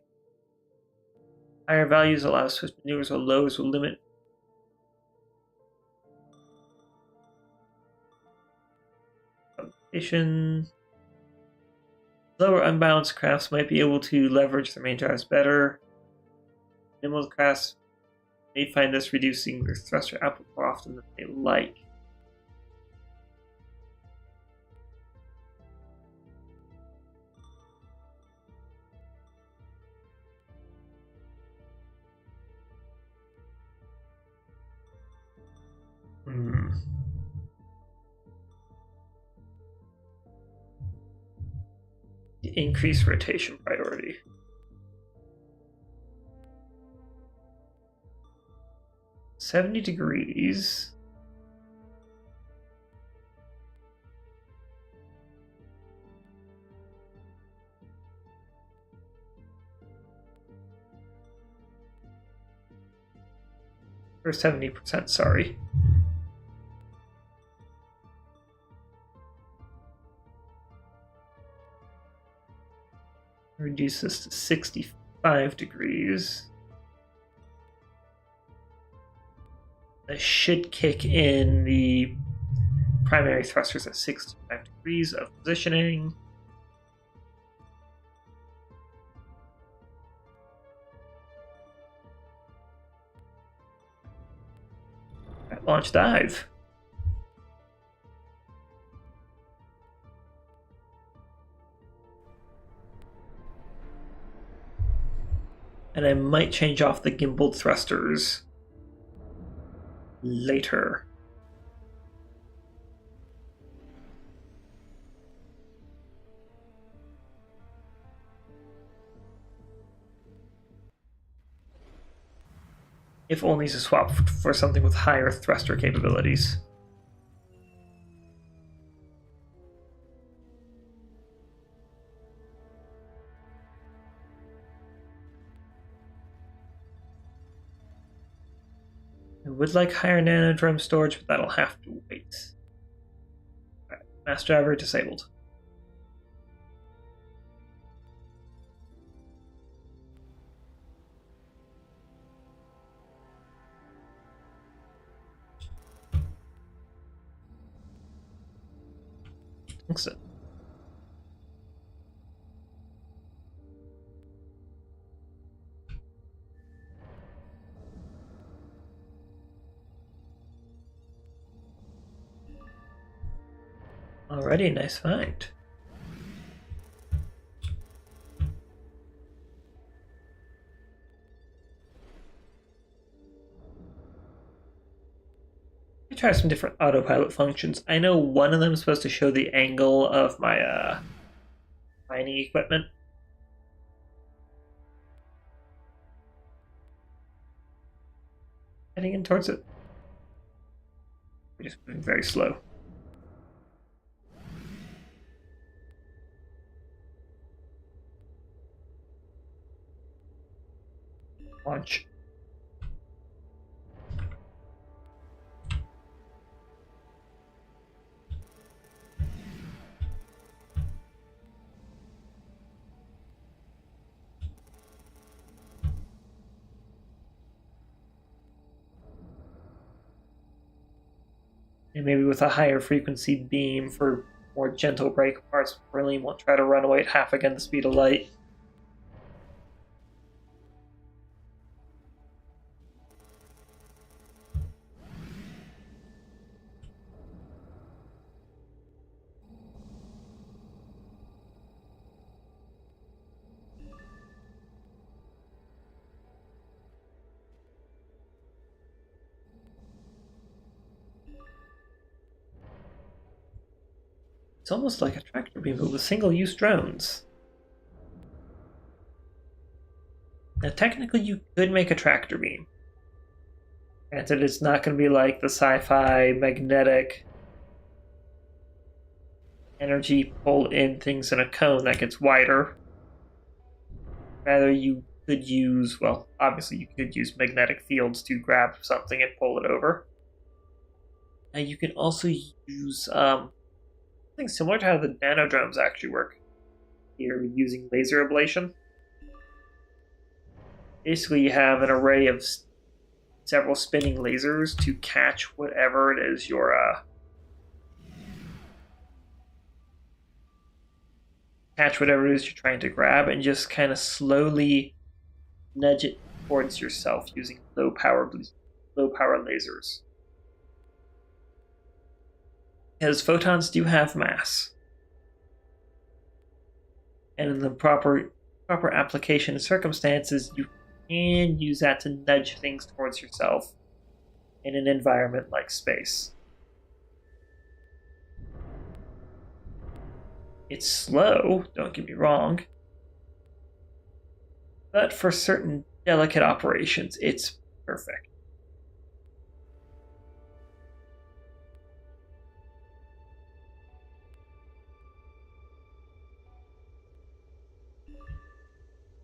Higher values allow swift maneuvers, while lowers will limit. Lower unbalanced crafts might be able to leverage their main drives better. Minimal crafts may find this reducing their thruster output more often than they like. Increase rotation priority. $70. Or 70%, sorry. Reduce this to 65 degrees. This should kick in the primary thrusters at 65 degrees of positioning. At launch dive. And I might change off the gimbaled thrusters later. If only to swap for something with higher thruster capabilities. I would like higher nanodrome storage, but that'll have to wait. Right, mass driver disabled. Excellent. Alrighty, nice find. Let me try some different autopilot functions. I know one of them is supposed to show the angle of my mining equipment. Heading in towards it. We're just moving very slow. Launch. And maybe with a higher frequency beam for more gentle brake parts, Hurtling won't try to run away at half again the speed of light. It's almost like a tractor beam, but with single-use drones. Now, technically, you could make a tractor beam. Granted, it's not going to be like the sci-fi magnetic energy pull in things in a cone that gets wider. Rather, you could use, well, obviously you could use magnetic fields to grab something and pull it over. Now you can also use something similar to how the nanodrones actually work. Here, using laser ablation. Basically, you have an array of several spinning lasers to catch whatever it is you're trying to grab, and just kind of slowly nudge it towards yourself using low power lasers. Because photons do have mass, and in the proper application and circumstances, you can use that to nudge things towards yourself in an environment like space. It's slow, don't get me wrong, but for certain delicate operations, it's perfect.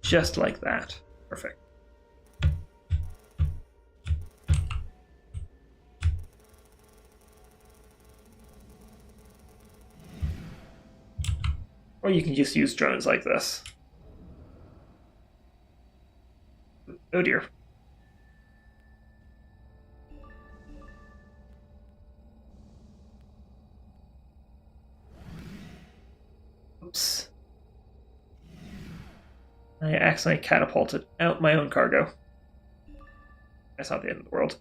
Just like that. Perfect. Or you can just use drones like this. Oh dear. Oops. I accidentally catapulted out my own cargo. That's not the end of the world.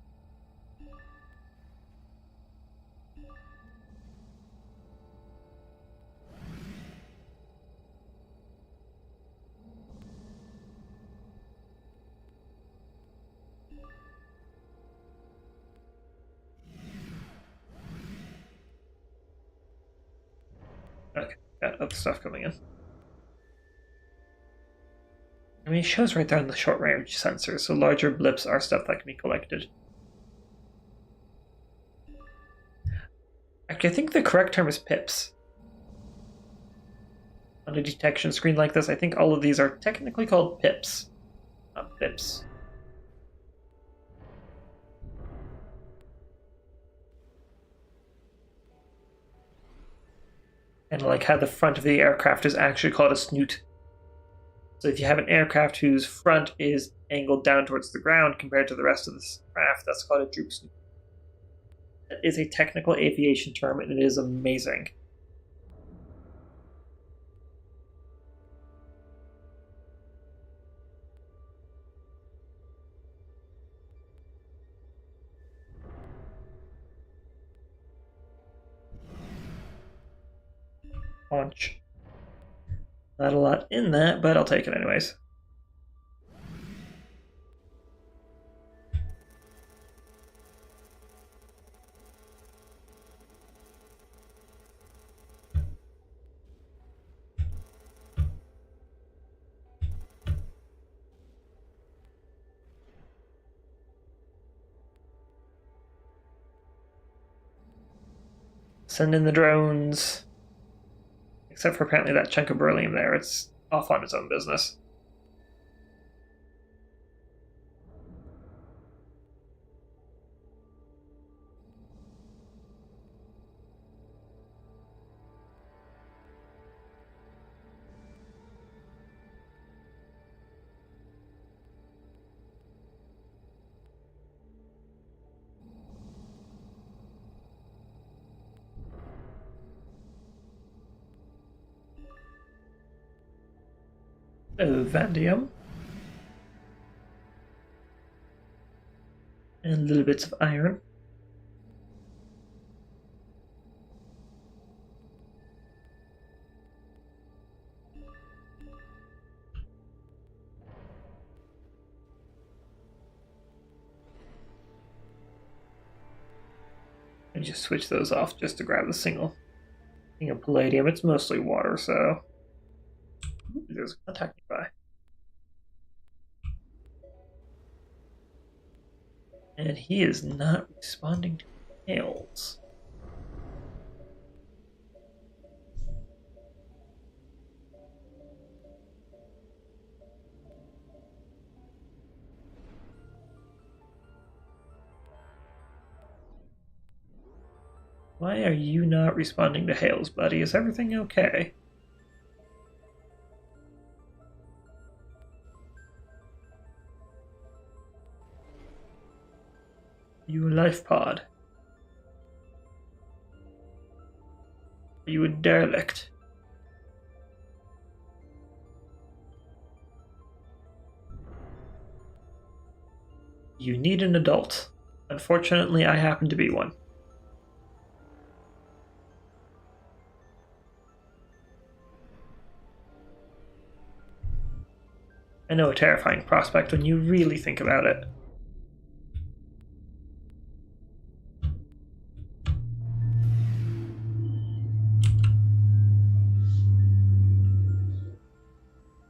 Okay, got other stuff coming in. I mean, it shows right there on the short range sensor, so larger blips are stuff that can be collected. Actually, I think the correct term is pips. On a detection screen like this, I think all of these are technically called pips, not pips. And like how the front of the aircraft is actually called a snoot. So if you have an aircraft whose front is angled down towards the ground compared to the rest of the craft, that's called a droop snoot. That is a technical aviation term, and it is amazing. Launch. Not a lot in that, but I'll take it anyways. Send in the drones. Except for apparently that chunk of beryllium there, it's off on its own business. Vanadium. And little bits of iron. And just switch those off just to grab the single. Speaking of palladium, it's mostly water, so there's a contact nearby. And he is not responding to hails. Why are you not responding to hails, buddy? Is everything okay? You a life pod? Are you a derelict? You need an adult. Unfortunately, I happen to be one. I know, a terrifying prospect when you really think about it.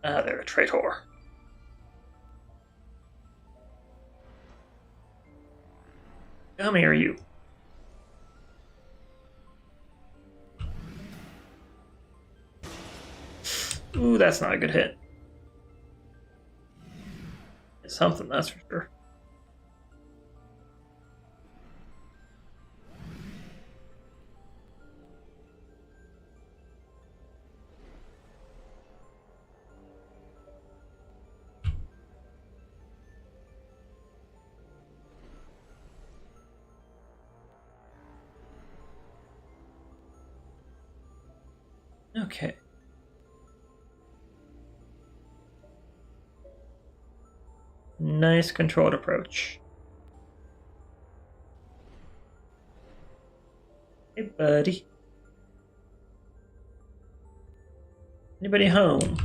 Ah, they're a traitor. Come here, you. Ooh, that's not a good hit. It's something, that's for sure. Okay. Nice controlled approach. Hey, buddy. Anybody home?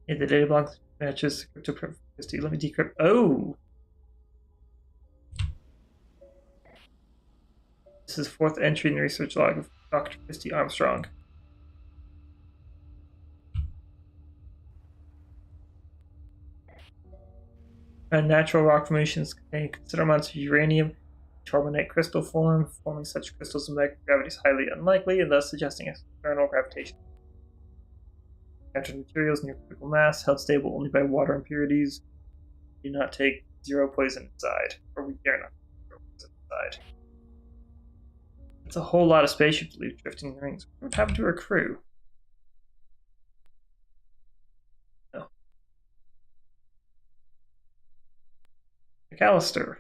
Yeah, the data block matches cryptocurrency. Let me decrypt. Oh! This is fourth entry in the research log of Dr. Christy Armstrong. Natural rock formations contain considerable amounts of uranium, carbonate crystal form. Forming such crystals in microgravity is highly unlikely, and thus suggesting external gravitation. Captured materials near critical mass, held stable only by water impurities. Do not take zero poison inside, or we dare not take zero poison inside. It's a whole lot of spaceships to leave drifting in the rings. What happened to her crew? No. McAllister.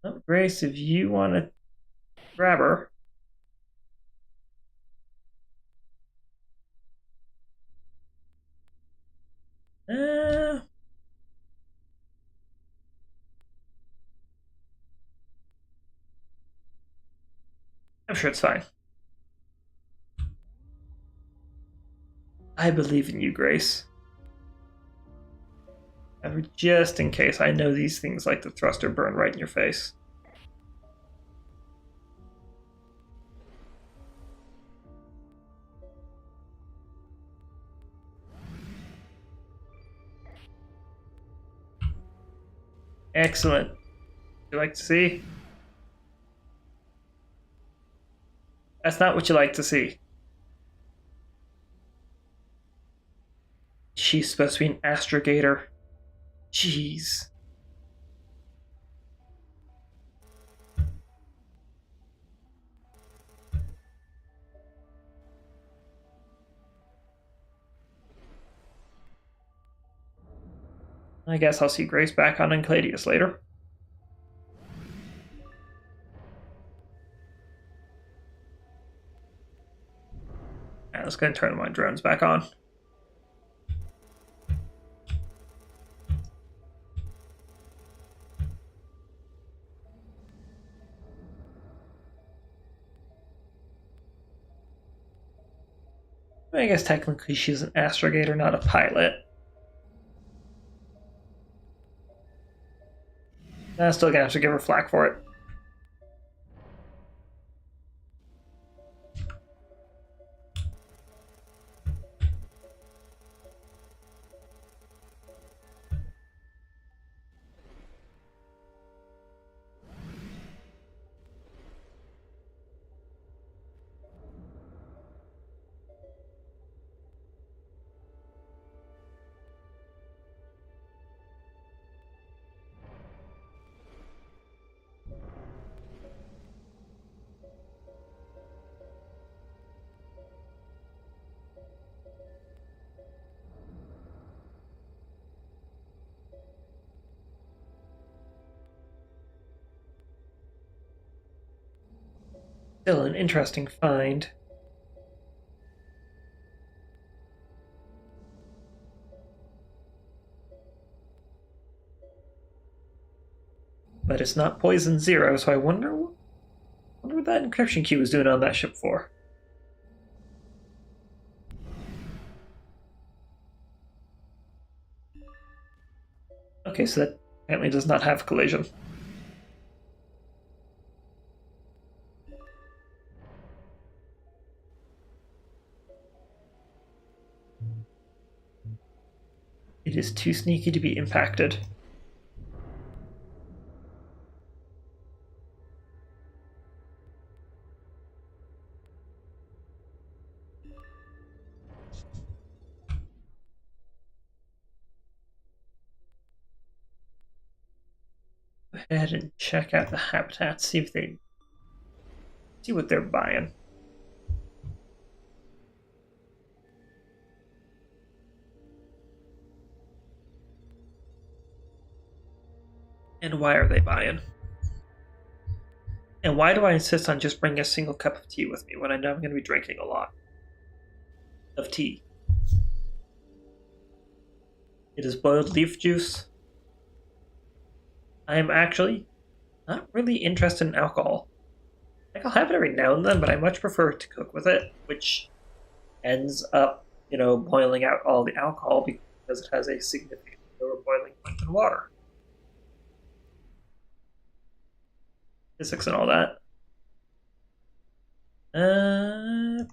Oh, Grace, if you want to grab her. I'm sure it's fine. I believe in you, Grace. Just in case, I know these things like the thruster burn right in your face. Excellent. Would you like to see? That's not what you like to see. She's supposed to be an astrogator. Jeez. I guess I'll see Grace back on Encladius later. let's go and turn my drones back on. I guess technically she's an astrogator, not a pilot. I'm still gonna have to give her flack for it. Still an interesting find. But it's not poison zero, so I wonder what that encryption key was doing on that ship for. Okay, so that apparently does not have collision. It is too sneaky to be impacted. Go ahead and check out the habitat, see what they're buying. And why are they buying? And why do I insist on just bringing a single cup of tea with me when I know I'm going to be drinking a lot of tea? It is boiled leaf juice. I am actually not really interested in alcohol. Like, I'll have it every now and then, but I much prefer to cook with it, which ends up, boiling out all the alcohol because it has a significantly lower boiling point than water. Physics and all that.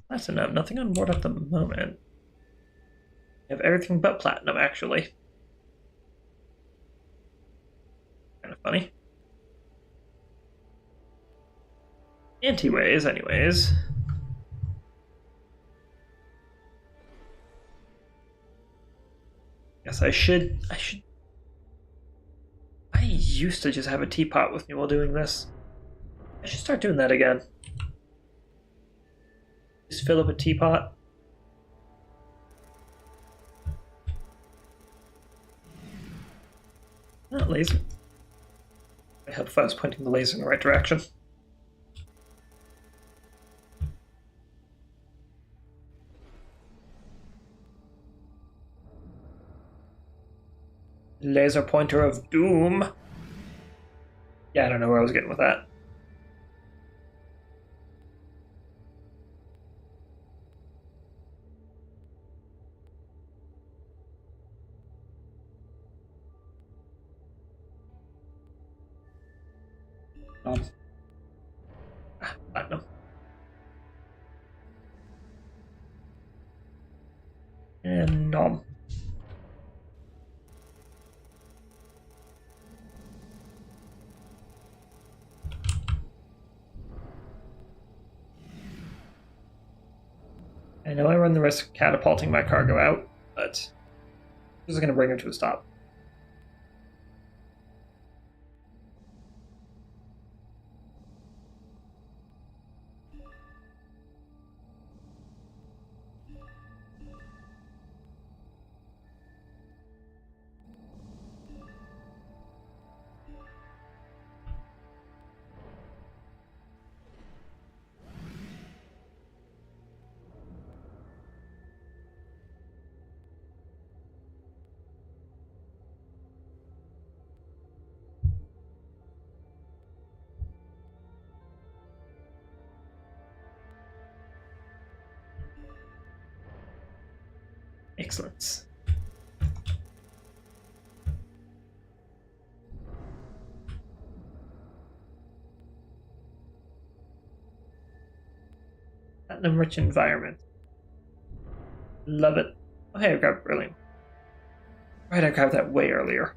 Platinum. Nothing on board at the moment. I have everything but platinum, actually. Kind of funny. Anyways. Yes, I should. I used to just have a teapot with me while doing this. I should start doing that again. Just fill up a teapot. Not laser. It'd help if I was pointing the laser in the right direction. Laser pointer of doom. Yeah, I don't know where I was getting with that. Platinum. And nom. I know I run the risk of catapulting my cargo out, but this is going to bring her to a stop. Excellent. Platinum-rich environment. Love it. Oh, hey, I grabbed beryllium. Right, I grabbed that way earlier.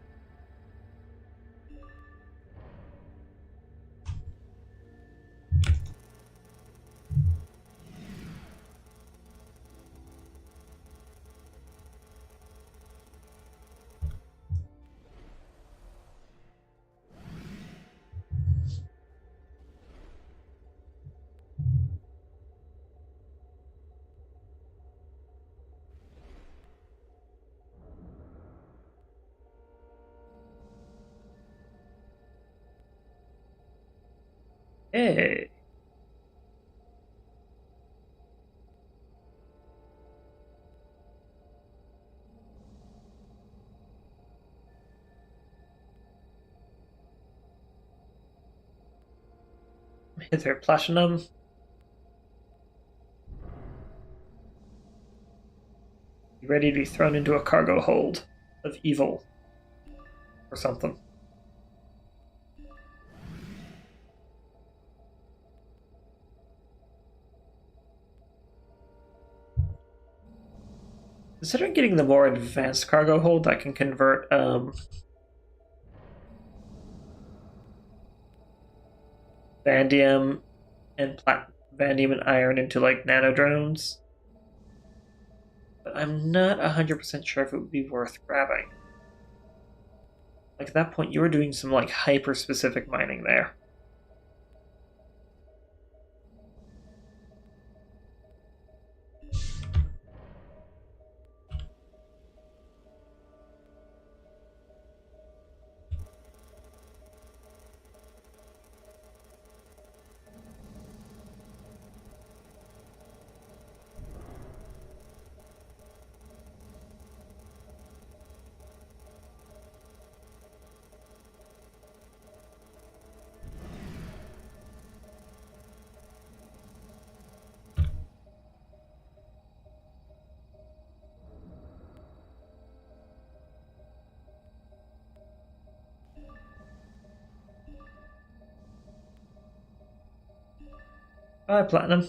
Hey. Hit their platinum. Be ready to be thrown into a cargo hold of evil or something. Considering getting the more advanced cargo hold that can convert vanadium and vanadium and iron into like nano drones. But I'm not 100% sure if it would be worth grabbing. Like at that point, you were doing some like hyper specific mining there. Bye, platinum.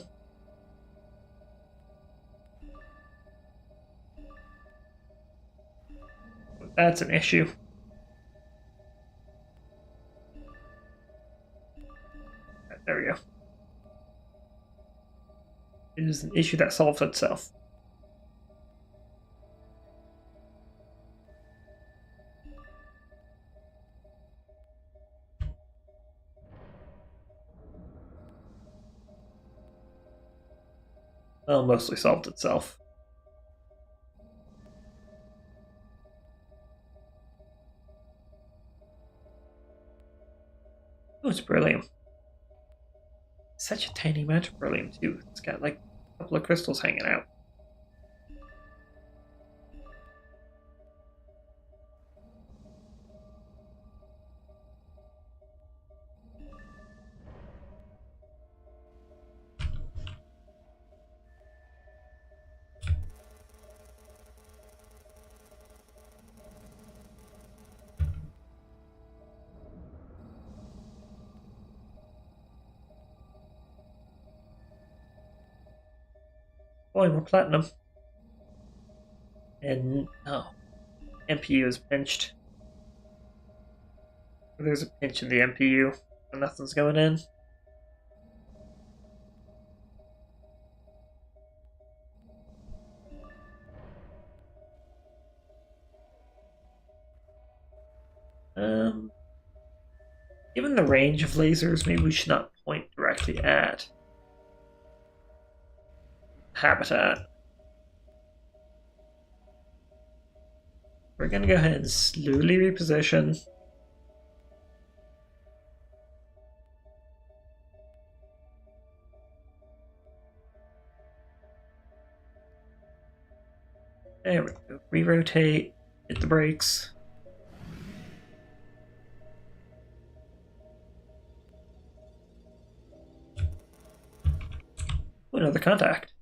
That's an issue. There we go. It is an issue that solves itself. Well, mostly solved itself. Oh, it's beryllium. Such a tiny amount of beryllium, too. It's got like a couple of crystals hanging out. Oh, more platinum. And oh, MPU is pinched. There's a pinch in the MPU, and nothing's going in. Given the range of lasers, maybe we should not point directly at habitat. We're gonna go ahead and slowly reposition. There we go. Re-rotate, hit the brakes. Oh, another contact.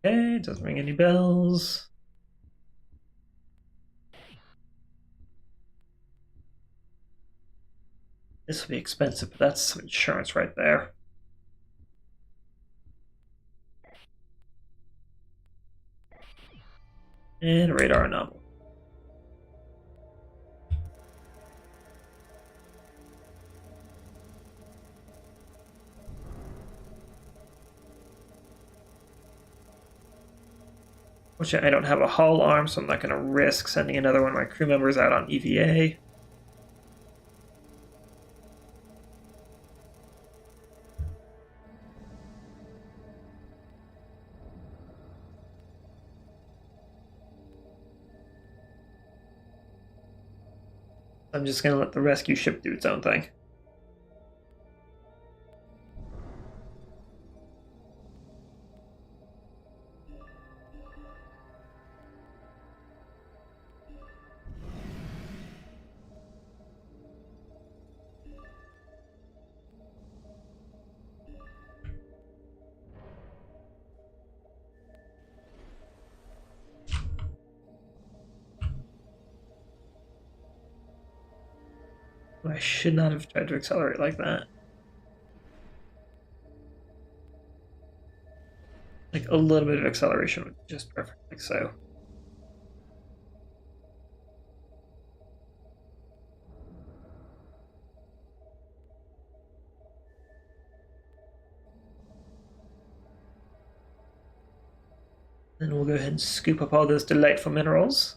Okay, doesn't ring any bells. This will be expensive, but that's some insurance right there. And a radar anomaly. Which I don't have a hull arm, so I'm not going to risk sending another one of my crew members out on EVA. I'm just going to let the rescue ship do its own thing. I should not have tried to accelerate like that. Like a little bit of acceleration would be just perfect, like so. Then we'll go ahead and scoop up all those delightful minerals,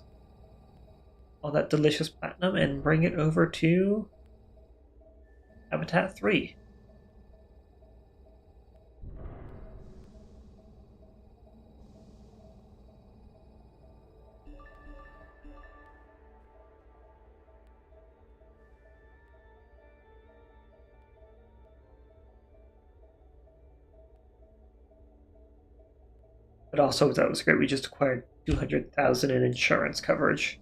all that delicious platinum, and bring it over to Habitat 3. But also, that was great. We just acquired 200,000 in insurance coverage.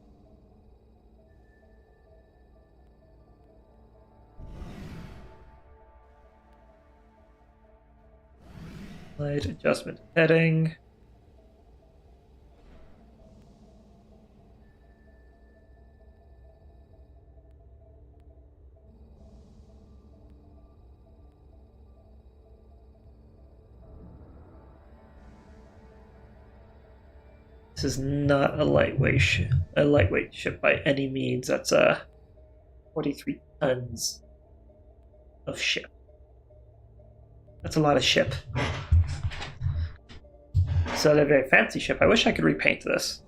Light adjustment heading. This is not a lightweight ship by any means. That's 43 tons of ship. That's a lot of ship. So they're a very fancy ship. I wish I could repaint this.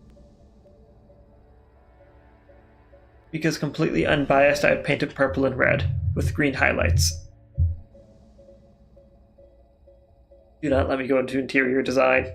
Because completely unbiased, I would paint it purple and red with green highlights. Do not let me go into interior design.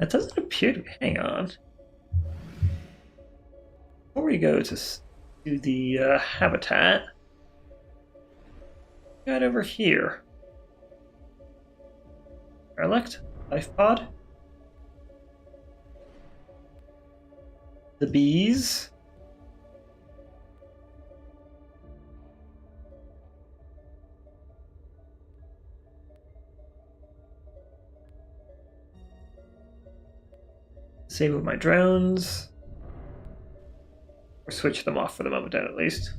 That doesn't appear to be. Hang on. Before we go to the habitat, got over here. Relict, life pod, the bees. Save with my drones. Or switch them off for the moment at least.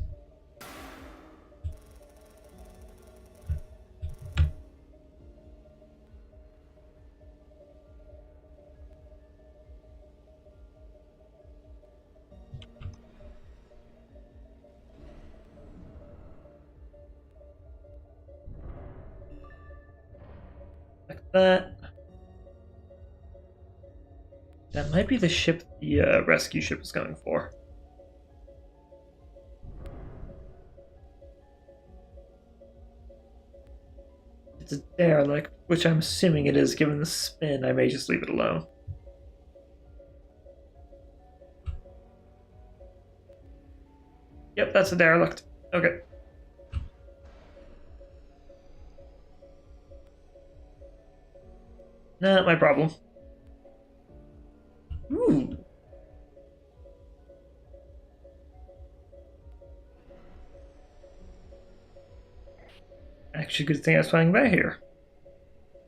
Like that. That might be the ship the rescue ship is going for. It's a derelict, which I'm assuming it is given the spin. I may just leave it alone. Yep, that's a derelict. Okay. Not my problem. Ooh. Actually, good thing I was flying by here.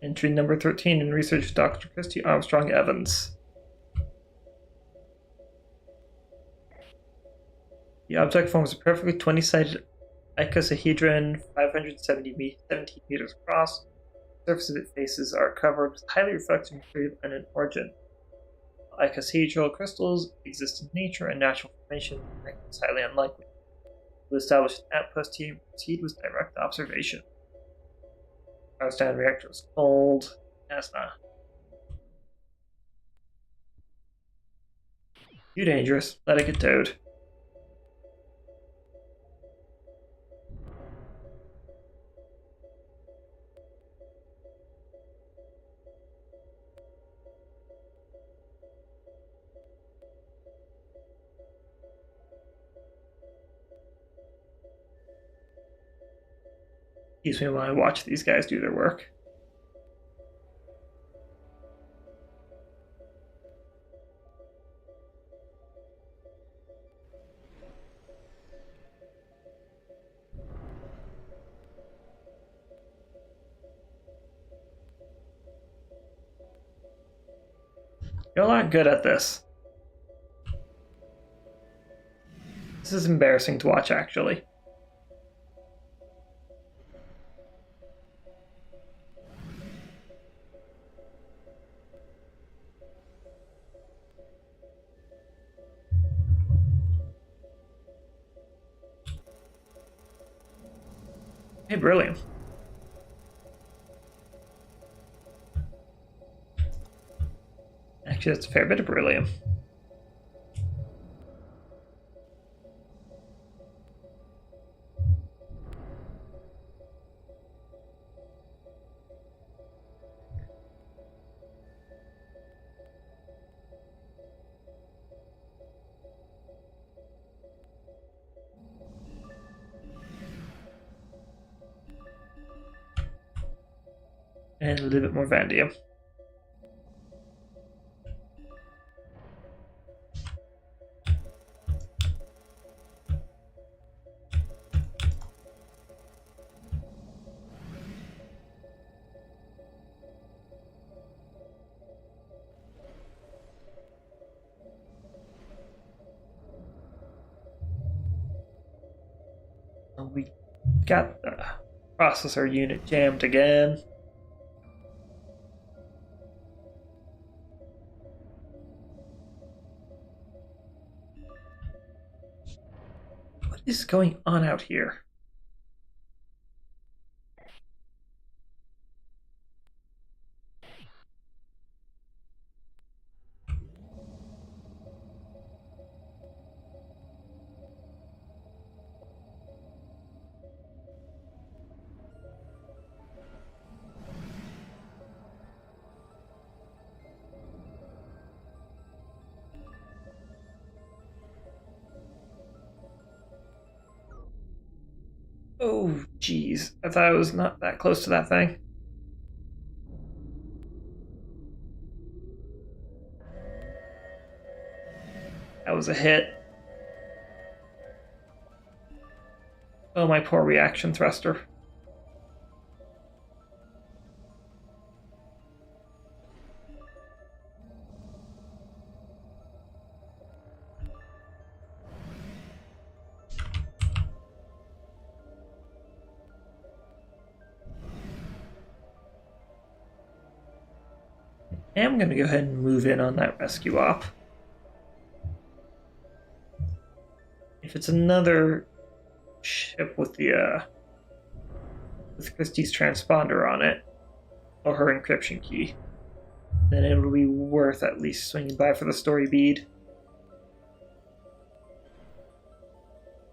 Entry number 13 in research Dr. Christy Armstrong Evans. The object forms a perfectly 20-sided icosahedron, 17 meters across. The surfaces it faces are covered with highly reflective material and an origin. Icosahedral crystals exist in nature and natural formation is highly unlikely. To establish an outpost here, proceed with direct observation. Power stand reactor is cold. Asna. Too dangerous. Let it get towed. Keeps me while I watch these guys do their work. Y'all aren't good at this. This is embarrassing to watch, actually. Hey, beryllium. Actually, that's a fair bit of beryllium. And a little bit more vanadium. We got the processor unit jammed again. What is going on out here? Oh, jeez. I thought I was not that close to that thing. That was a hit. Oh, my poor reaction thruster. I'm going to go ahead and move in on that rescue op. If it's another ship with the with Christie's transponder on it, or her encryption key, then it will be worth at least swinging by for the story bead.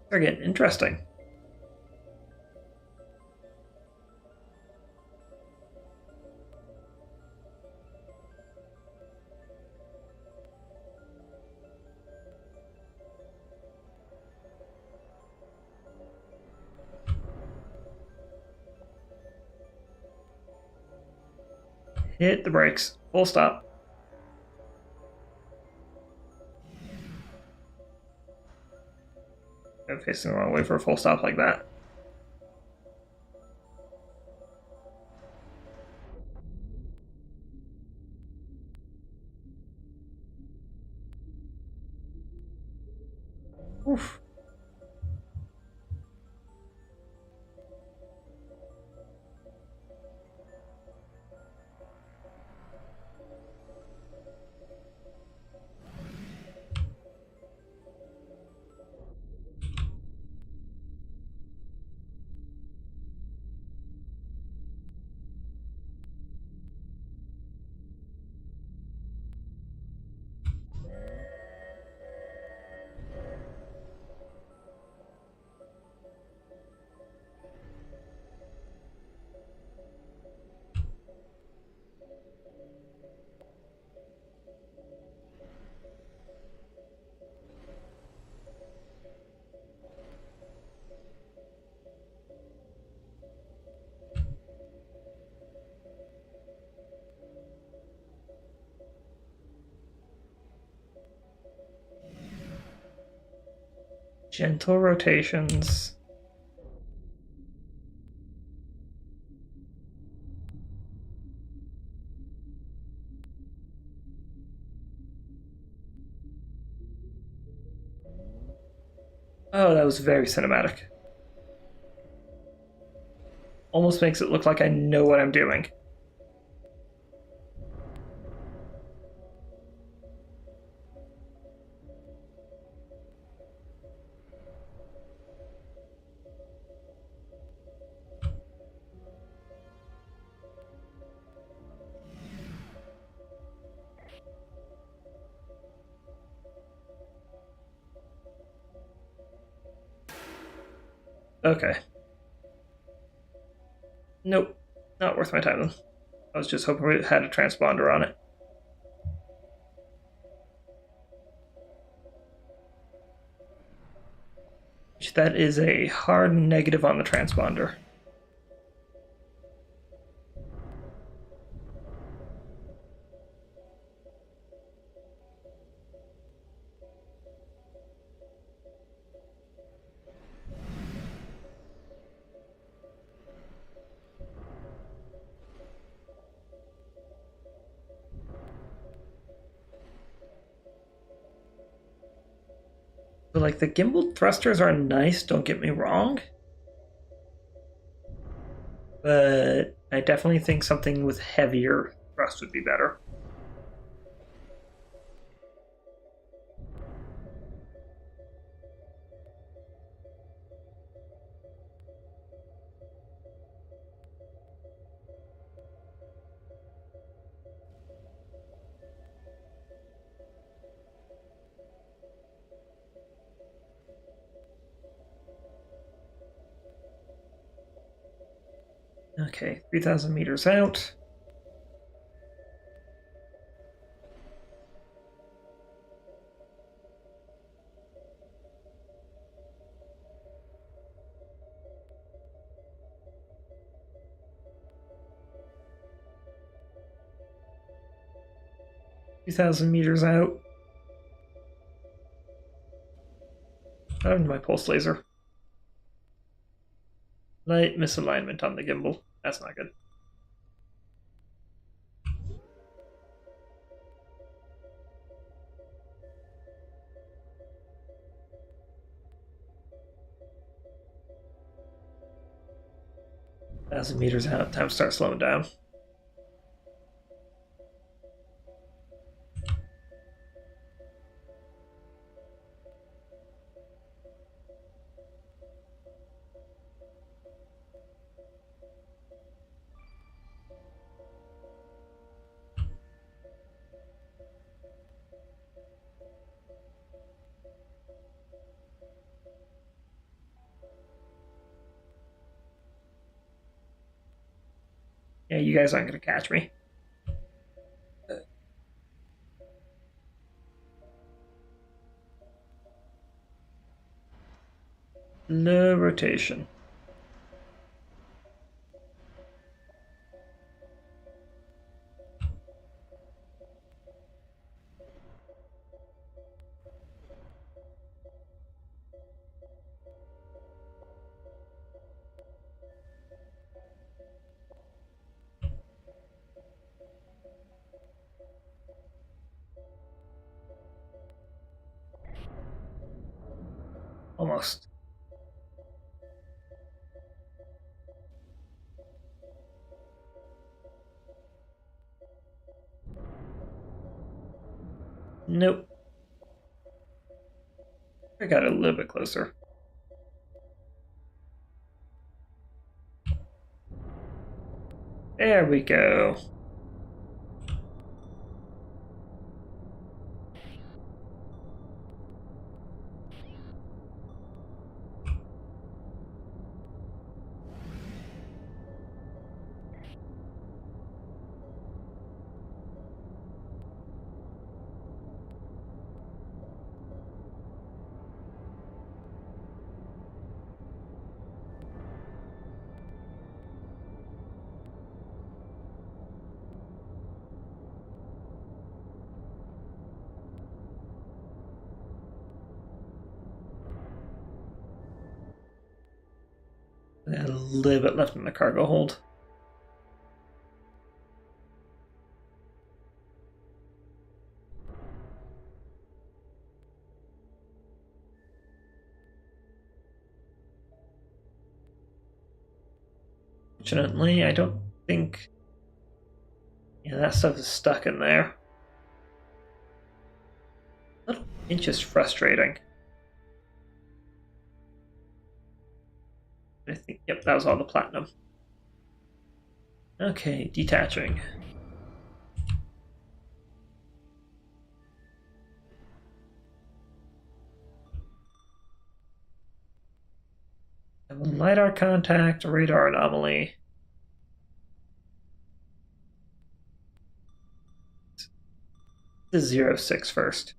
They're getting interesting. Hit the brakes. Full stop. I'm facing the wrong way for a full stop like that. Oof. Gentle rotations. Oh, that was very cinematic. Almost makes it look like I know what I'm doing. Okay. Nope. Not worth my time then. I was just hoping it had a transponder on it. That is a hard negative on the transponder. But like the gimbal thrusters are nice, don't get me wrong. But I definitely think something with heavier thrust would be better. Okay, 3,000 meters out. $2,000 meters out. Oh, my pulse laser. Light misalignment on the gimbal. That's not good. Thousand meters out. Time to start slowing down. Yeah, you guys aren't gonna catch me. Low rotation. Almost. Nope. I got a little bit closer. There we go. A little bit left in the cargo hold. Fortunately, I don't think that stuff is stuck in there. A little pinch is frustrating. I think, yep, that was all the platinum. Okay, detaching. LiDAR contact, radar anomaly. The 06 first.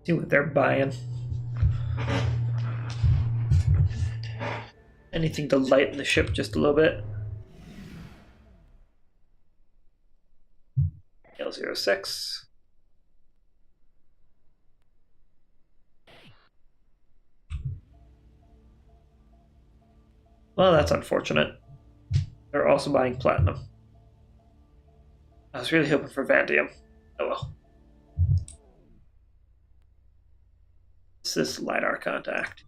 See what they're buying. Anything to lighten the ship just a little bit. L06. Well, that's unfortunate. They're also buying platinum. I was really hoping for vanadium. Oh well. It's this LiDAR contact.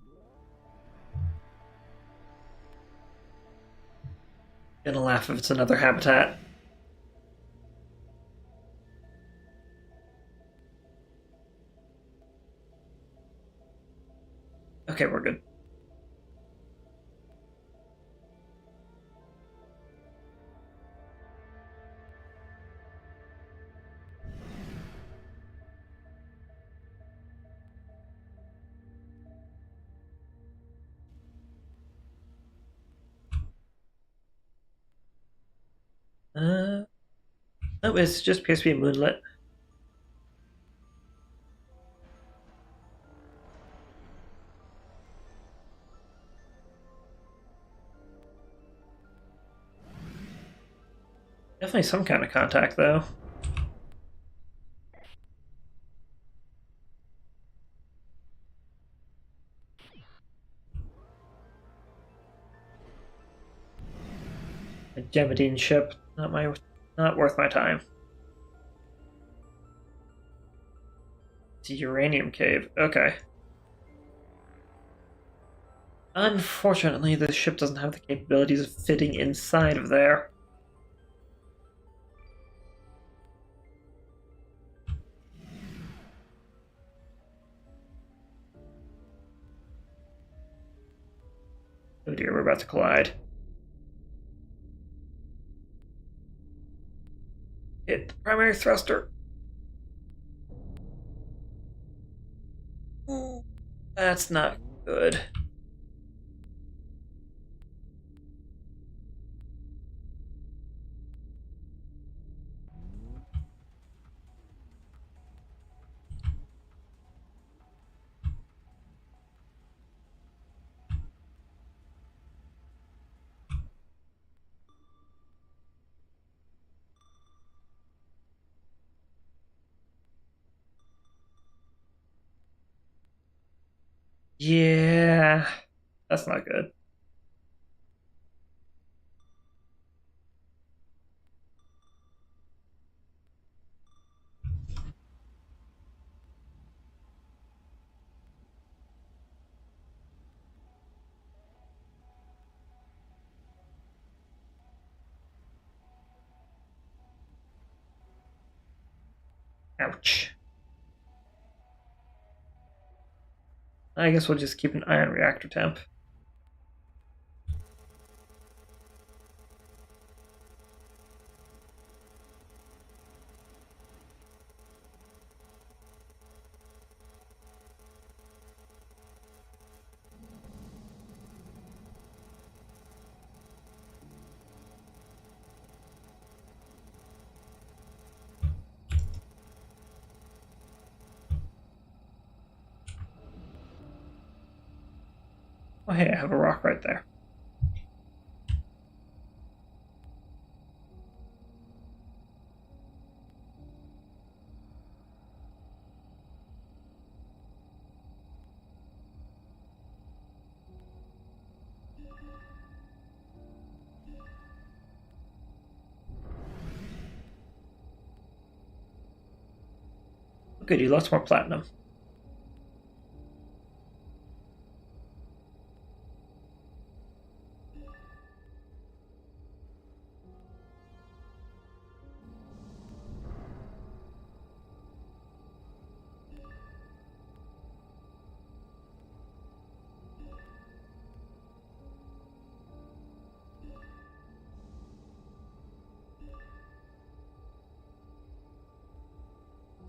Gonna laugh if it's another habitat. Okay, we're good. No, it's just appears to be moonlit. Definitely some kind of contact, though. A Gemidine ship, not worth my time. It's a uranium cave. Okay. Unfortunately, this ship doesn't have the capabilities of fitting inside of there. Oh dear, we're about to collide. Hit the primary thruster. That's not good. Yeah, that's not good. Ouch. I guess we'll just keep an eye on reactor temp. Oh, hey, I have a rock right there. Good, you lost more platinum.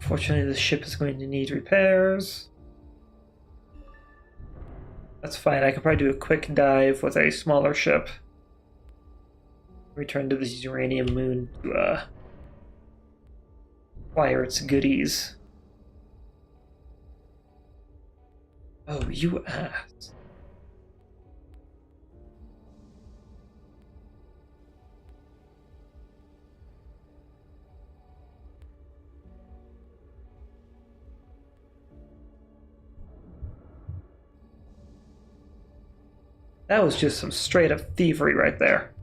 Fortunately, this ship is going to need repairs. That's fine. I could probably do a quick dive with a smaller ship. Return to this uranium moon to acquire its goodies. Oh, you ass. That was just some straight up thievery right there.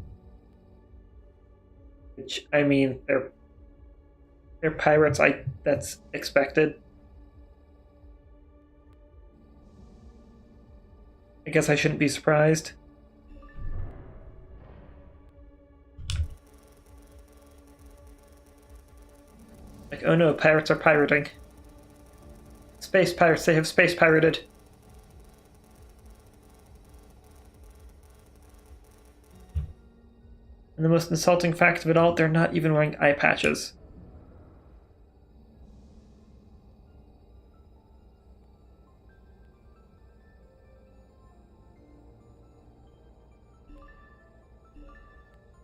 Which, I mean, they're pirates. That's expected. I guess I shouldn't be surprised. Like, oh no, pirates are pirating. Space pirates, they have space pirated. And the most insulting fact of it all, they're not even wearing eye patches.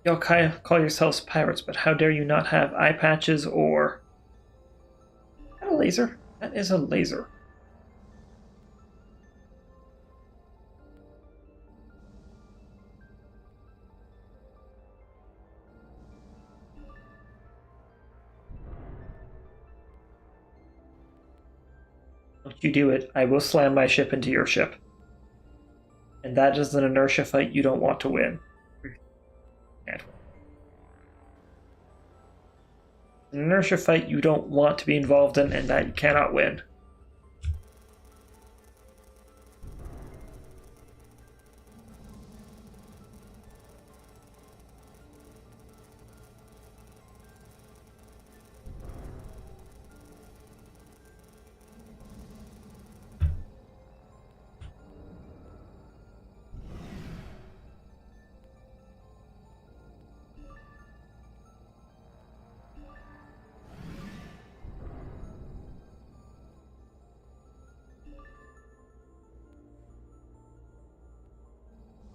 Y'all call yourselves pirates, but how dare you not have eye patches or... Is that a laser? That is a laser. Don't you do it. I will slam my ship into your ship. And that is an inertia fight you don't want to win. Can't win. An inertia fight you don't want to be involved in and that you cannot win.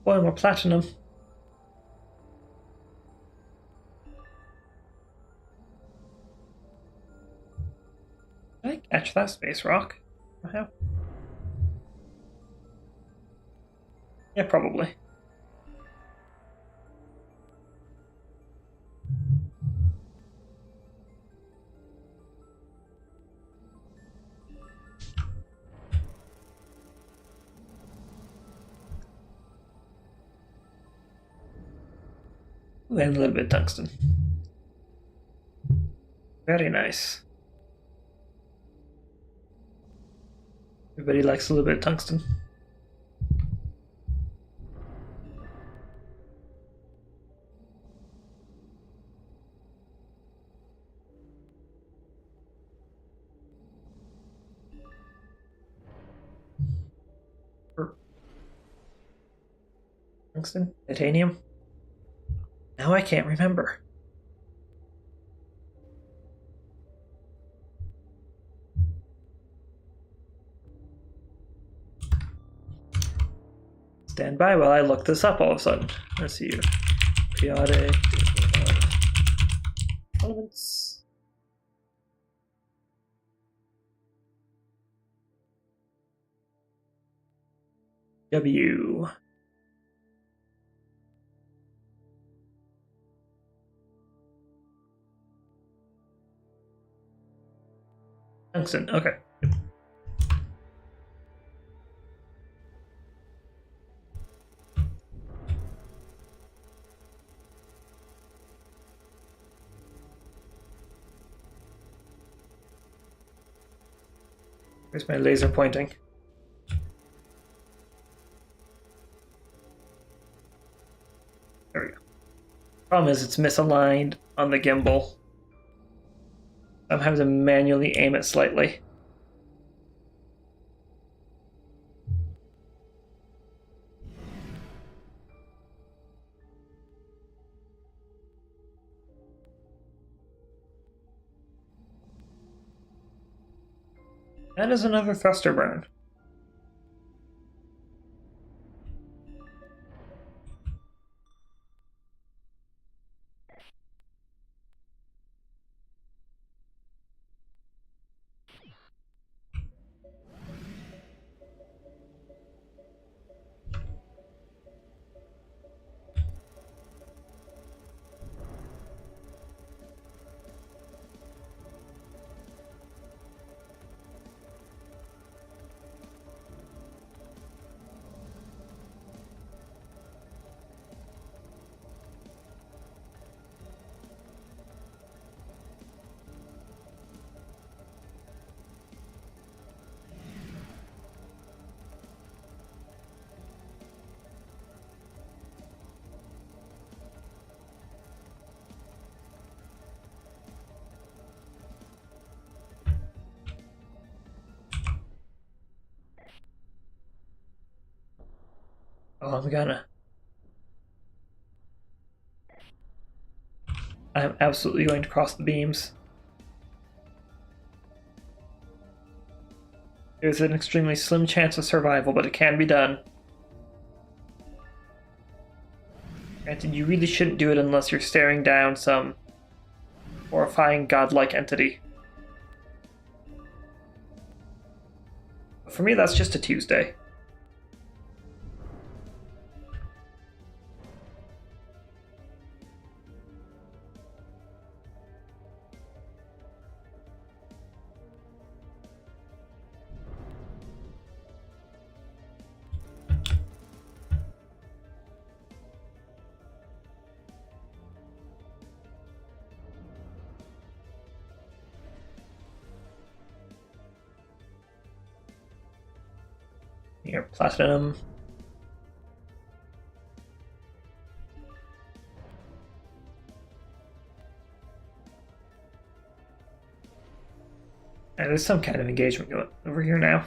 Boy, more platinum. Did I catch that space rock? Somehow? Yeah, probably. And a little bit of tungsten. Very nice. Everybody likes a little bit of tungsten. Tungsten? Titanium? Now I can't remember. Stand by while I look this up all of a sudden. Let's see here. Periodic elements. W. Tungsten, okay. Where's my laser pointing? There we go. Problem is it's misaligned on the gimbal. I'm having to manually aim it slightly. That is another thruster burn. Oh, I'm absolutely going to cross the beams. There's an extremely slim chance of survival, but it can be done. Granted, you really shouldn't do it unless you're staring down some horrifying godlike entity. For me, that's just a Tuesday. Here, platinum. And there's some kind of engagement going over here now.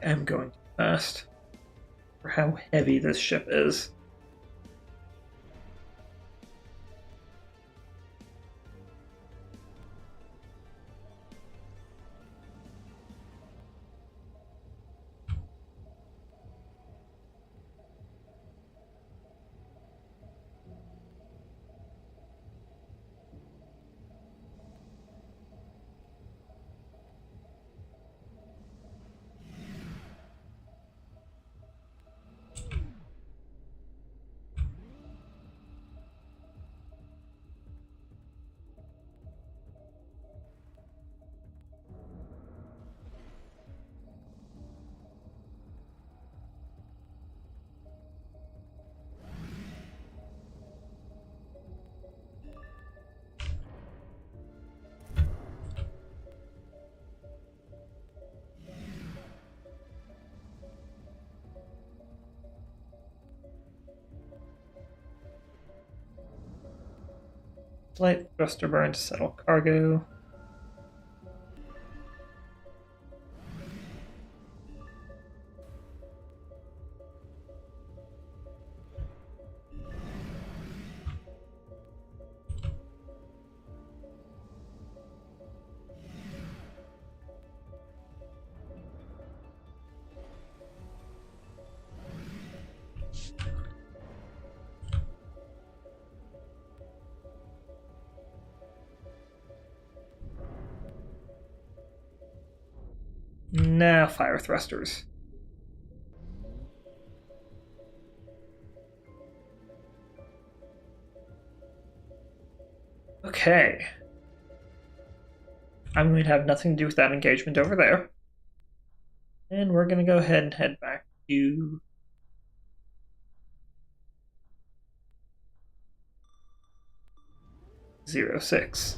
I'm going too fast for how heavy this ship is. Light thruster burn to settle cargo. Now fire thrusters. Okay. I'm going to have nothing to do with that engagement over there. And we're going to go ahead and head back to 06.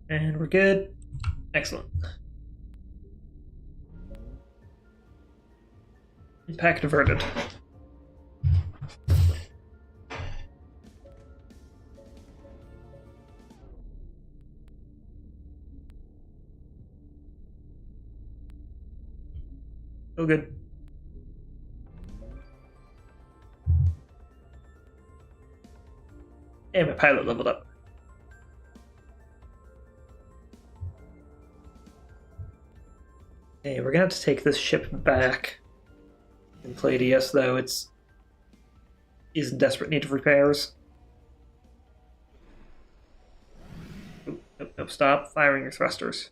And we're good. Excellent. Impact averted. Oh, good. And my pilot leveled up. Okay, we're gonna have to take this ship back in Palladius, though is in desperate need of repairs. Nope, stop firing your thrusters.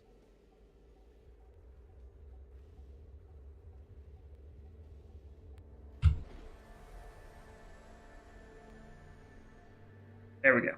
There we go.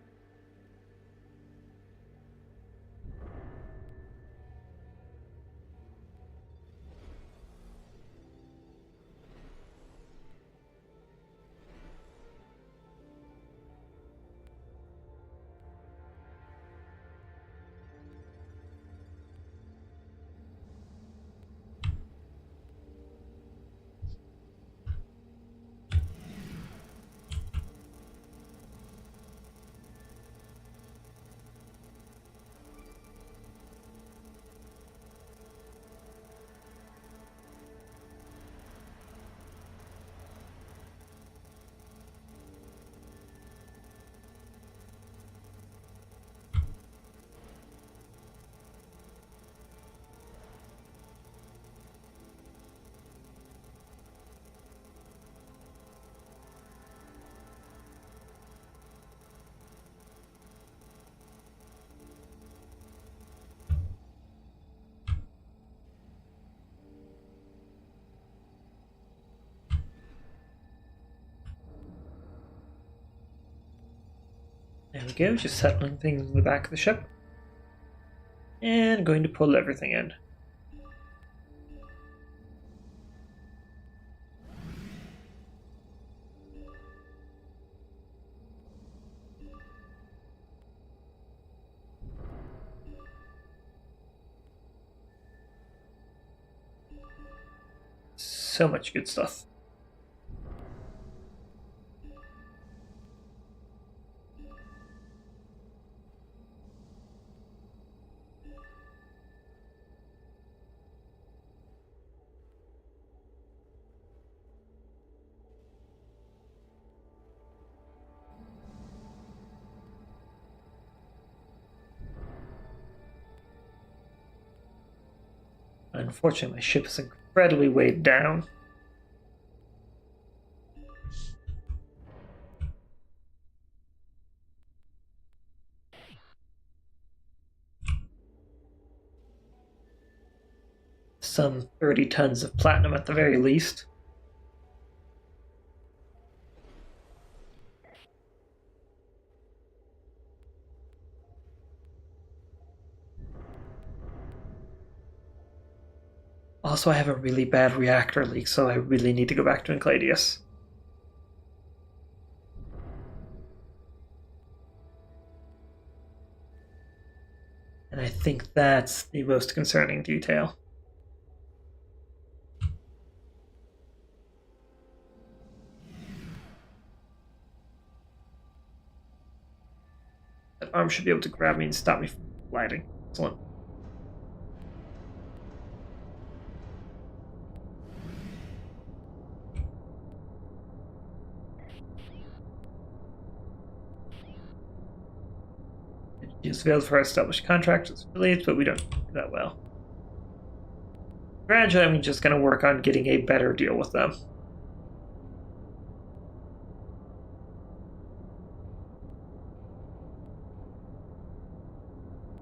There we go, just settling things in the back of the ship. And going to pull everything in. So much good stuff. Unfortunately, my ship is incredibly weighed down. Some 30 tons of platinum at the very least. Also, I have a really bad reactor leak, so I really need to go back to Encladius. And I think that's the most concerning detail. That arm should be able to grab me and stop me from gliding. Excellent. It's available for our established contracts with affiliates, but we don't do that well. Gradually, I'm just going to work on getting a better deal with them.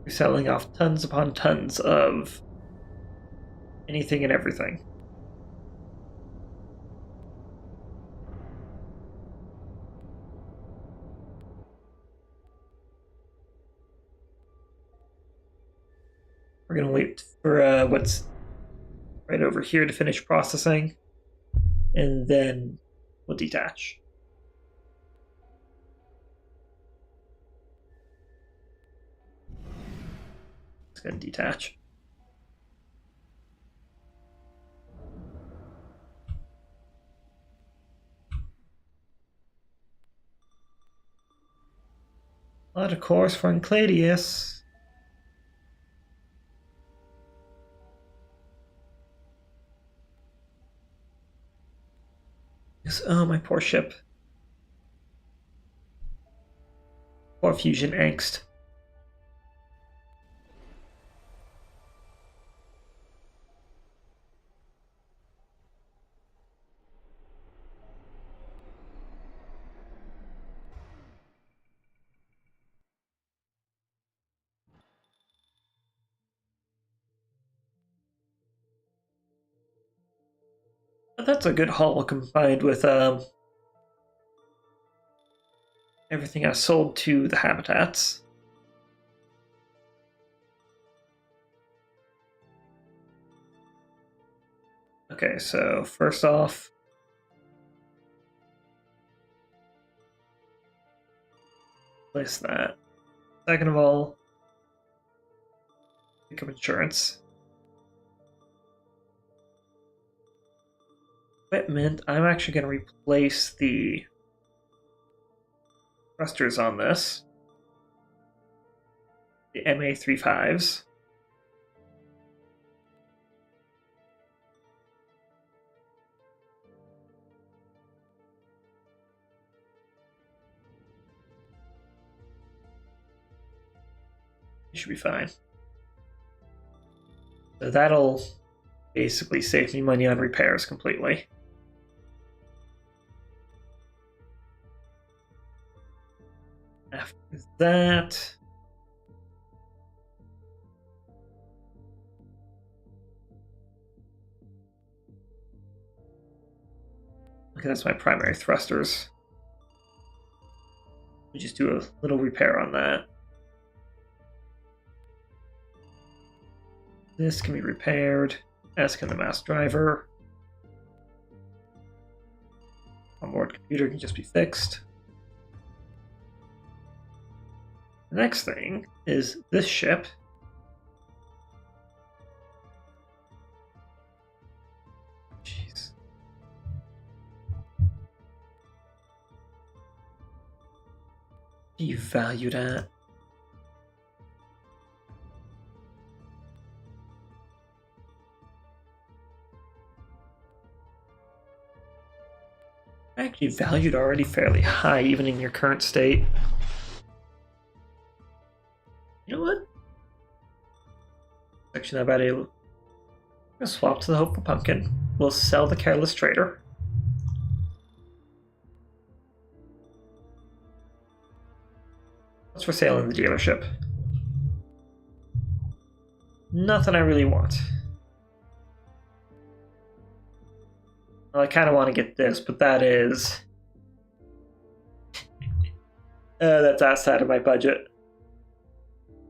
We're selling off tons upon tons of anything and everything. We're going to wait for what's right over here to finish processing, and then we'll detach. It's going to detach. A lot of cores for Encladius. Yes, oh, my poor ship. Poor fusion angst. But that's a good haul combined with everything I sold to the habitats. Okay, so first off, place that. Second of all, pick up insurance. Equipment, I'm actually going to replace the thrusters on this. The MA35s. Should be fine. So that'll basically save me money on repairs completely. After that, okay, that's my primary thrusters. We just do a little repair on that. This can be repaired, as can the mass driver. Onboard computer can just be fixed. The next thing is this ship. Jeez. What do you value that? Actually valued already fairly high, even in your current state. You know what? Actually, not bad. I'm gonna swap to the Hopeful Pumpkin. We'll sell the Careless Trader. What's for sale in the dealership? Nothing I really want. Well, I kind of want to get this, but that is... that's outside of my budget.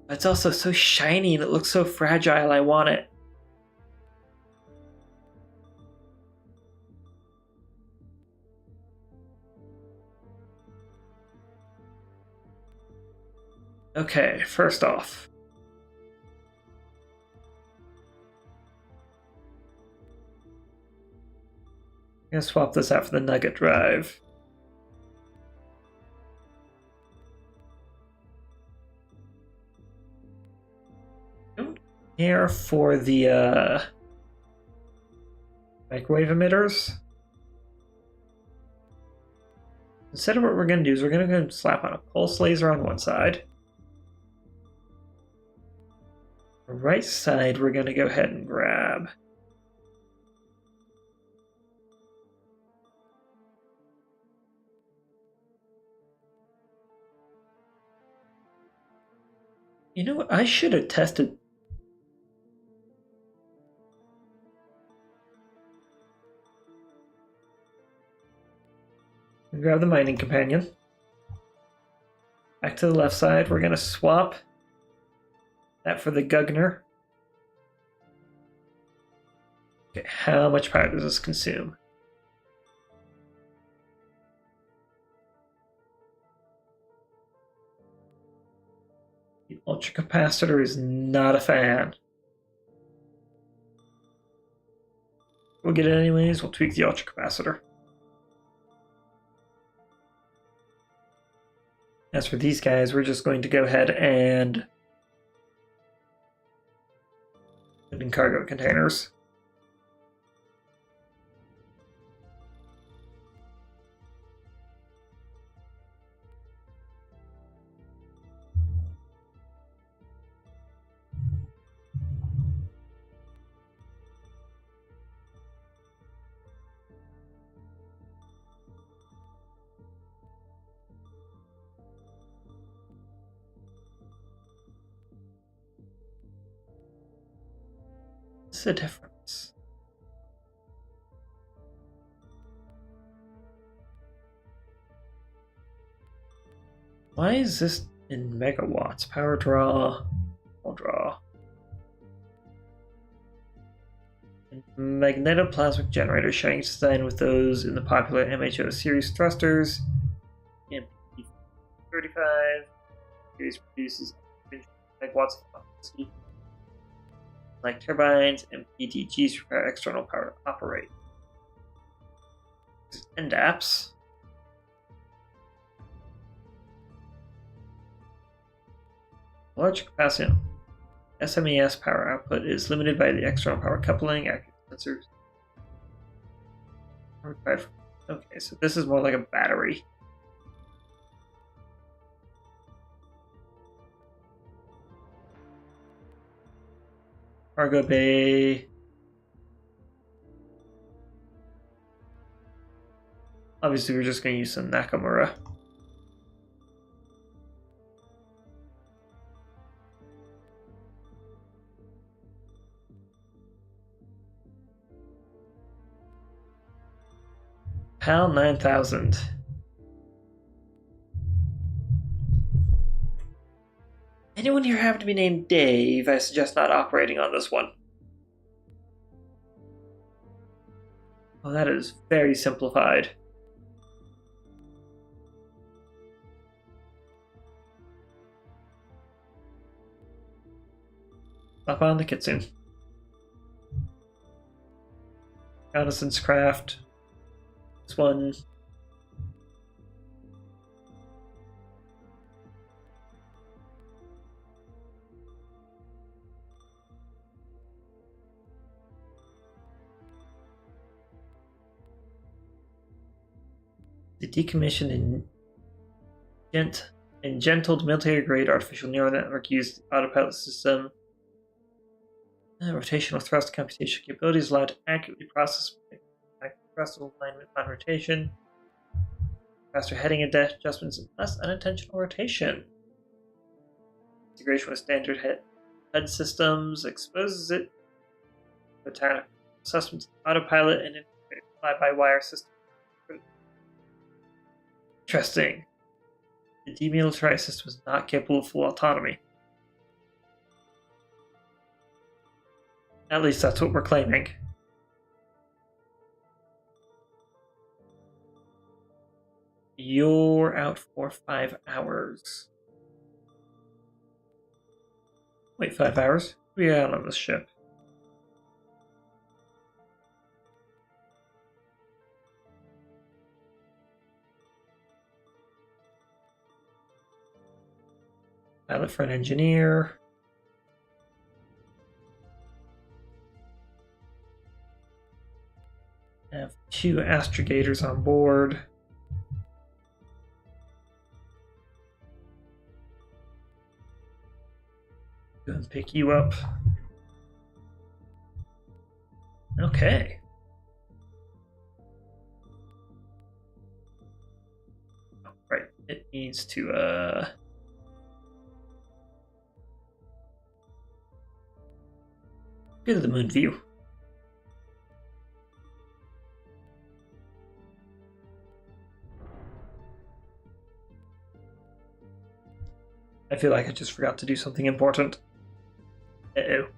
It's also so shiny and it looks so fragile, I want it. Okay, first off, gonna swap this out for the nugget drive. Don't care for the microwave emitters. Instead of what we're going to do is we're going to go and slap on a pulse laser on one side. The right side we're going to go ahead and grab you know what? I should have tested. Grab the mining companion. Back to the left side. We're going to swap that for the Gugner. Okay, how much power does this consume? The ultracapacitor is not a fan. We'll get it anyways. We'll tweak the ultracapacitor. As for these guys, we're just going to go ahead and put in cargo containers. What's the difference? Why is this in megawatts? Power draw, all draw. Magnetoplasmic generator showing design with those in the popular MHO series thrusters. MP35 series produces megawatts of electricity. Like turbines and PTGs require external power to operate. And apps. Large capacity SMES power output is limited by the external power coupling, active sensors. Okay, so this is more like a battery. Cargo bay. Obviously, we're just going to use some Nakamura. PAL 9000. Anyone here happen to be named Dave? I suggest not operating on this one. Oh, that is very simplified. Up on the kitsune. Reconnaissance craft. This one. The decommissioned and gentled military-grade artificial neural network used the autopilot system. Rotational thrust computation capabilities allowed to accurately process thrust alignment on rotation. Faster heading adjustments and less unintentional rotation. Integration with standard HUD systems exposes it to botanical assessments, autopilot, and integrated fly-by-wire system. Interesting. The demilitarized system is not capable of full autonomy. At least that's what we're claiming. You're out for 5 hours. Wait, 5 hours? We are out on this ship. Pilot for an engineer. I have 2 astrogators on board. Go and pick you up. Okay. Right. It needs to go to the moon view. I feel like I just forgot to do something important. Uh-oh.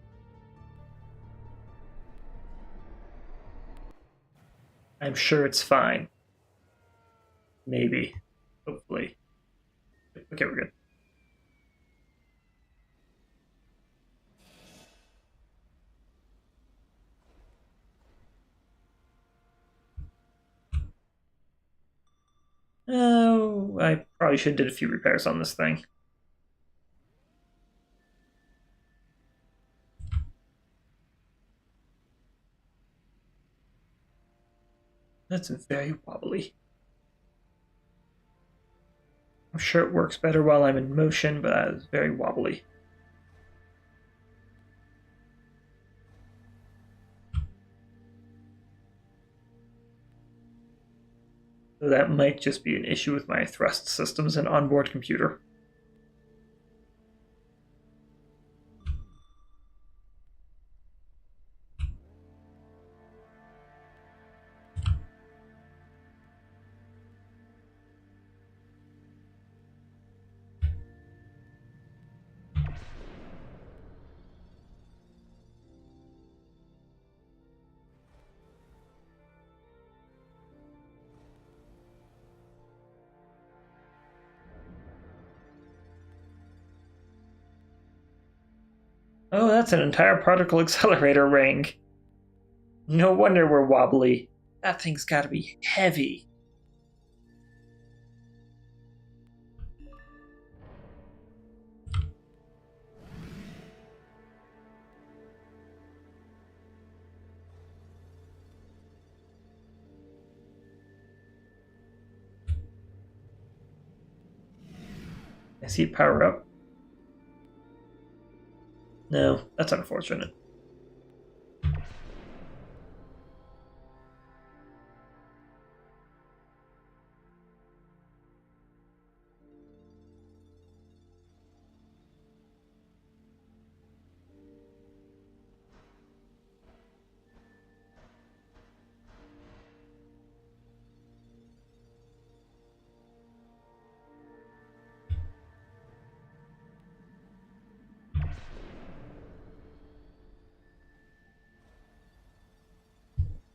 I'm sure it's fine. Maybe. Hopefully. Okay, we're good. Oh, I probably should have did a few repairs on this thing. That's very wobbly. I'm sure it works better while I'm in motion, but that is very wobbly. So that might just be an issue with my thrust systems and onboard computer. Oh, that's an entire particle accelerator ring. No wonder we're wobbly. That thing's gotta be heavy. I see it power up. No, that's unfortunate.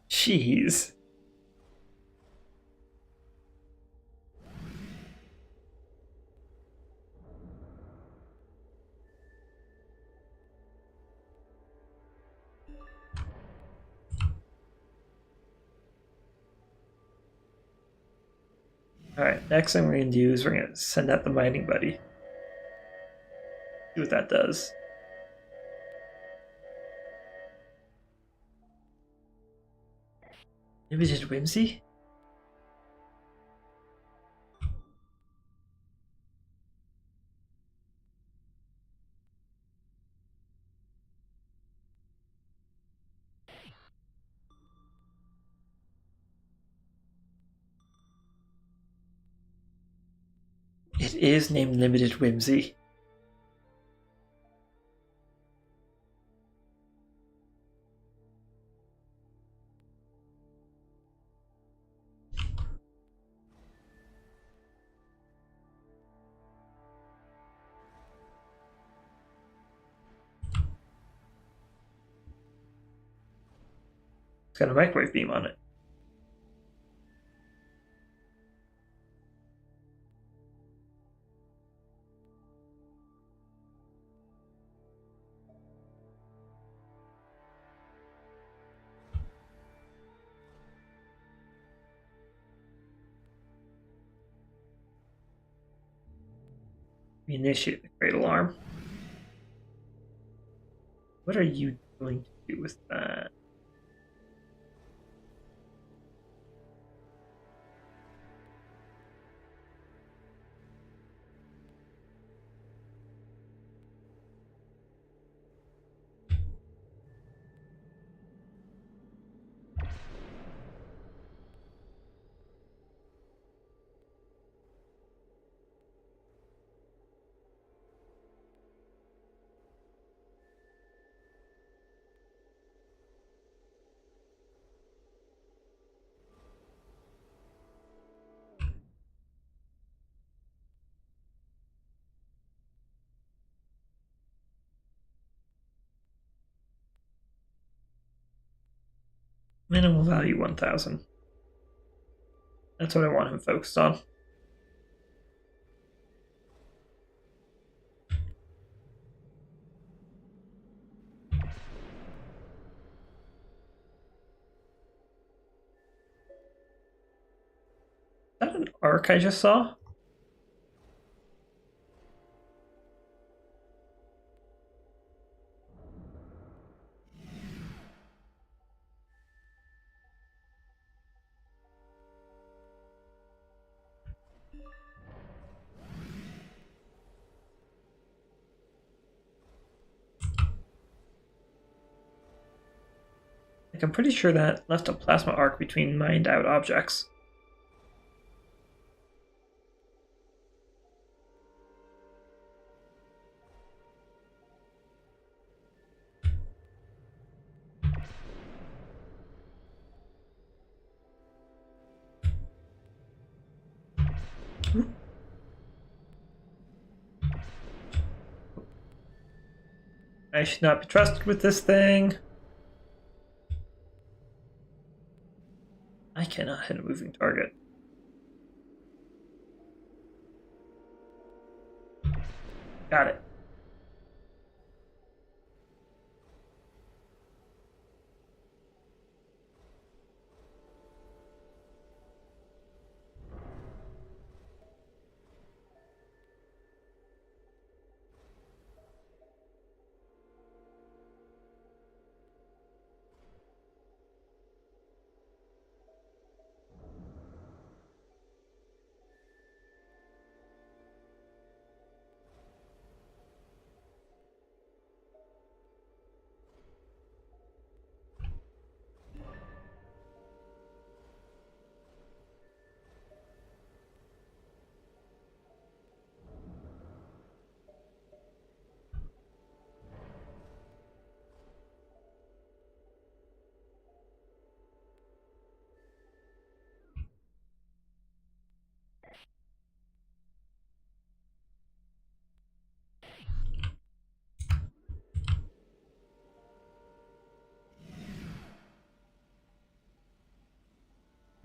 Jeez. Alright, next thing we're going to do is we're going to send out the mining buddy. See what that does. Maybe just whimsy? It is named Limited Whimsy. It's got a microwave beam on it. We initiate the cradle arm. What are you going to do with that? Minimal value 1000. That's what I want him focused on. Is that an arc I just saw? Like, I'm pretty sure that left a plasma arc between mined out objects. I should not be trusted with this thing. I cannot hit a moving target. Got it.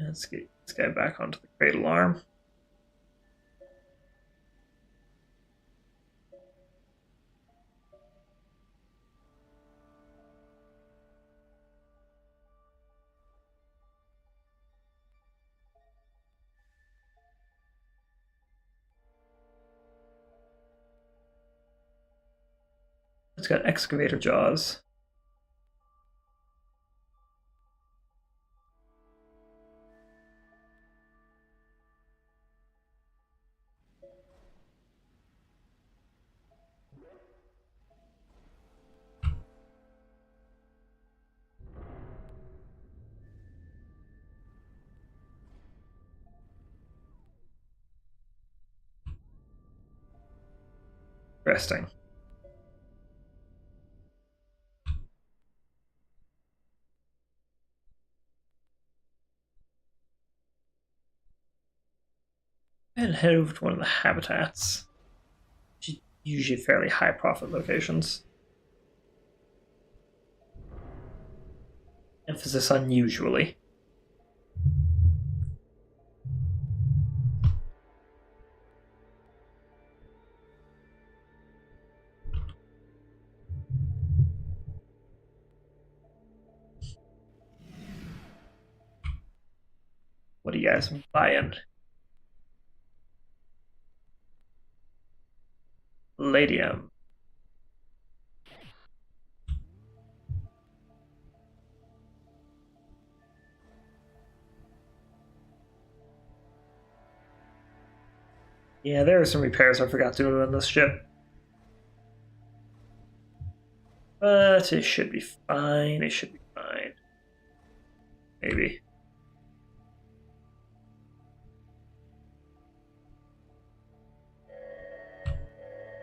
Let's get this guy back onto the cradle arm. It's got excavator jaws. Interesting. And head over to one of the habitats. Usually fairly high profit locations. Emphasis on usually. What are you guys buying? palladium. Yeah, there are some repairs I forgot to do on this ship. But it should be fine. It should be fine. Maybe.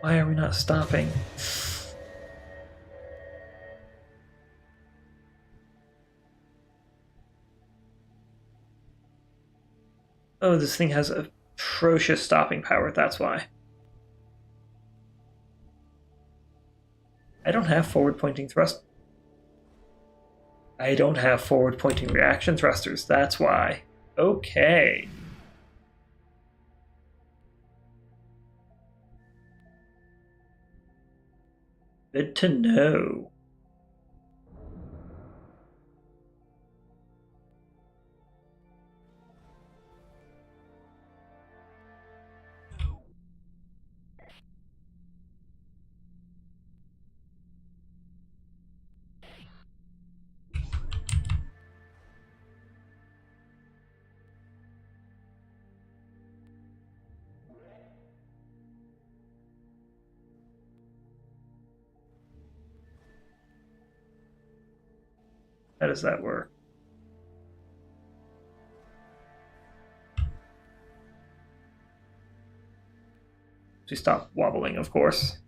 Why are we not stopping? Oh, this thing has atrocious stopping power, that's why. I don't have forward-pointing thrust. I don't have forward-pointing reaction thrusters, that's why. Okay. Good to know. How does that work? To stop wobbling, of course.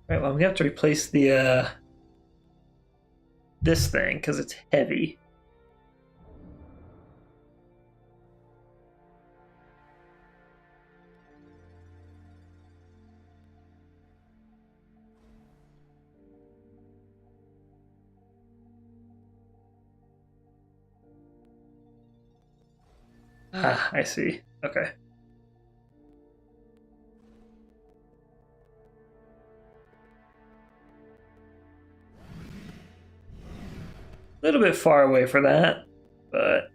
Right, well, we have to replace the this thing because it's heavy. Ah, I see. Okay. A little bit far away for that, but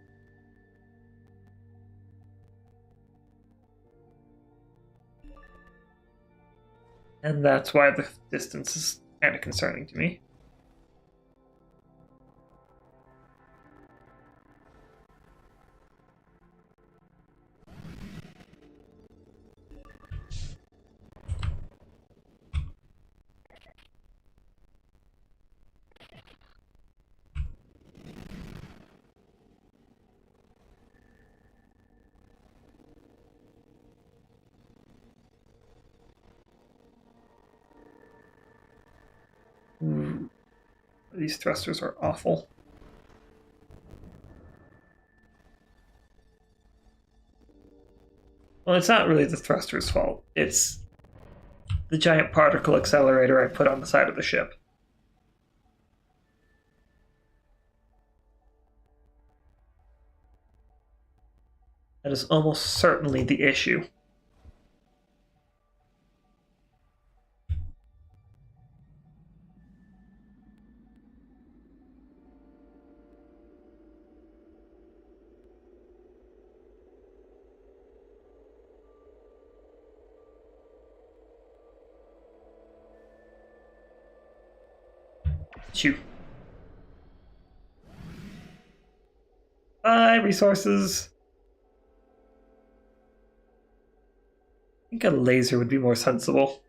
and that's why the distance is kind of concerning to me. These thrusters are awful. Well, it's not really the thruster's fault. It's the giant particle accelerator I put on the side of the ship. That is almost certainly the issue. Shoot. Bye, resources. I think a laser would be more sensible.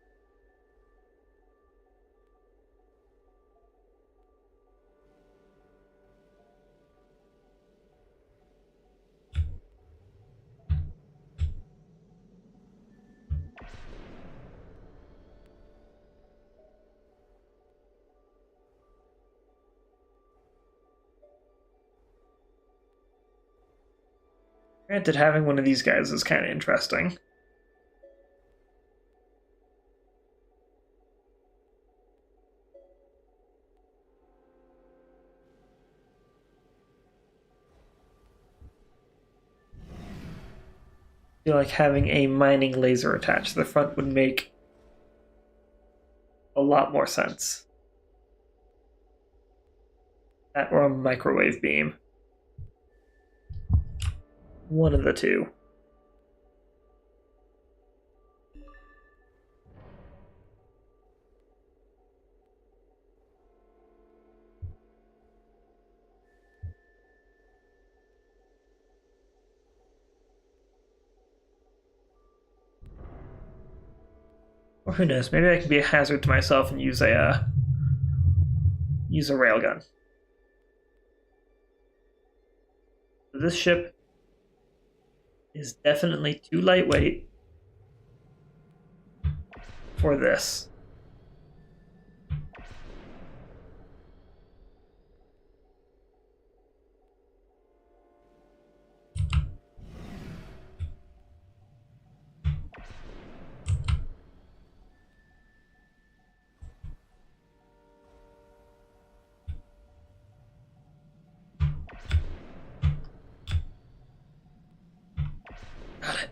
Granted, having one of these guys is kind of interesting. I feel like having a mining laser attached to the front would make a lot more sense. That or a microwave beam. One of the two. Or who knows, maybe I can be a hazard to myself and use a railgun. This ship is definitely too lightweight for this. Got it.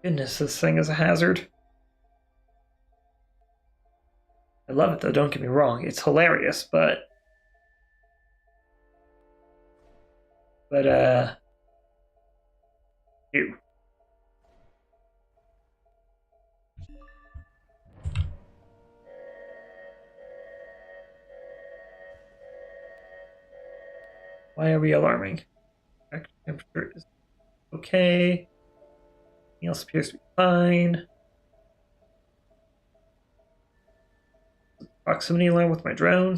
Goodness, this thing is a hazard. I love it though, don't get me wrong. It's hilarious, but ew. Why are we alarming? Temperature is okay. Everything else appears to be fine. Proximity alarm with my drone.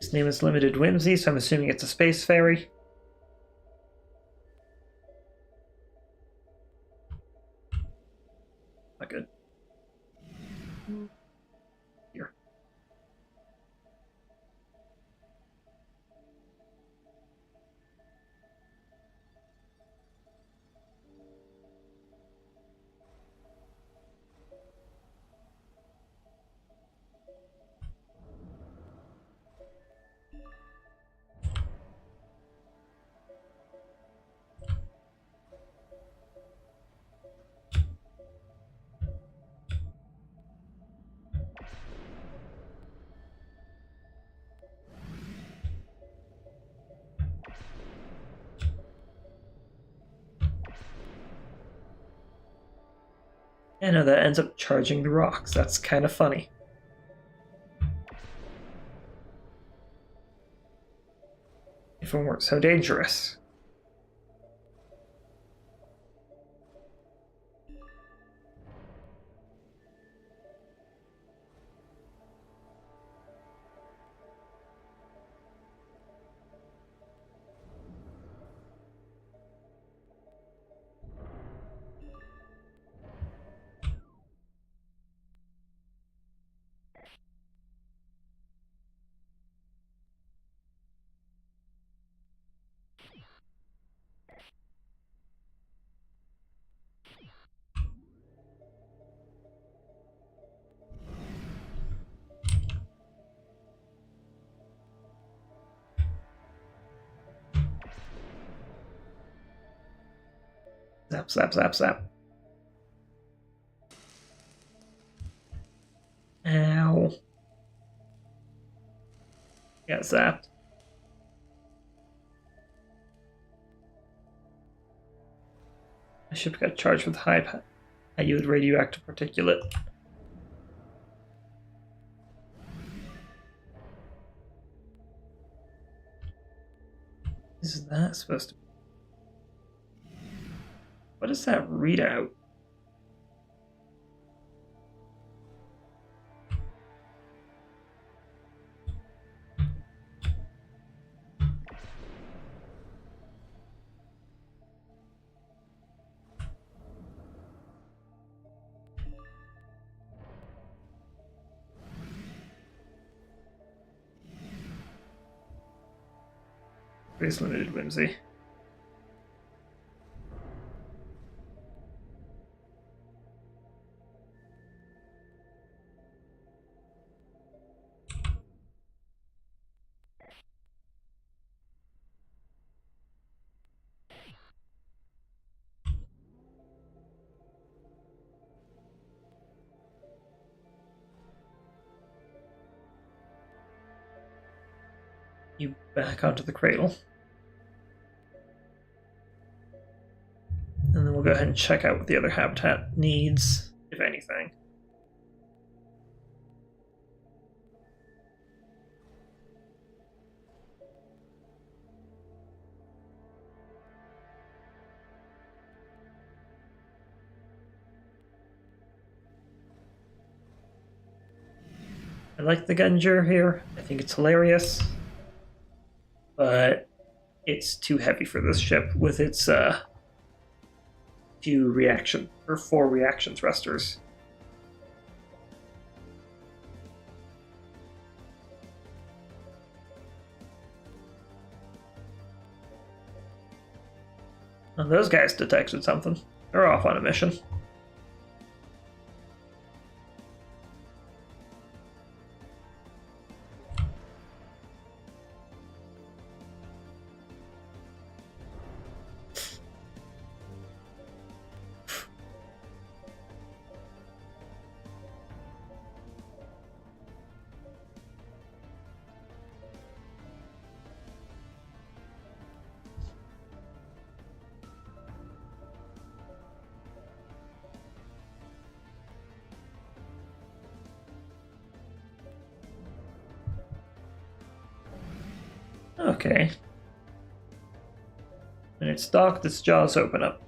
His name is Limited Whimsy, so I'm assuming it's a space ferry. Not good. Here. I know that ends up charging the rocks. That's kind of funny. If it weren't so dangerous. Zap, zap, zap, zap. Ow. Got zapped. My ship got charged with high yield radioactive particulate. Is that supposed to be? What is that readout? Space Limited Whimsy. you back onto the cradle. And then we'll go ahead and check out what the other habitat needs, if anything. I like the Gunjer here. I think it's hilarious. But it's too heavy for this ship with its four reaction thrusters. Well, those guys detected something. They're off on a mission. Okay. When it's docked, its jaws open up.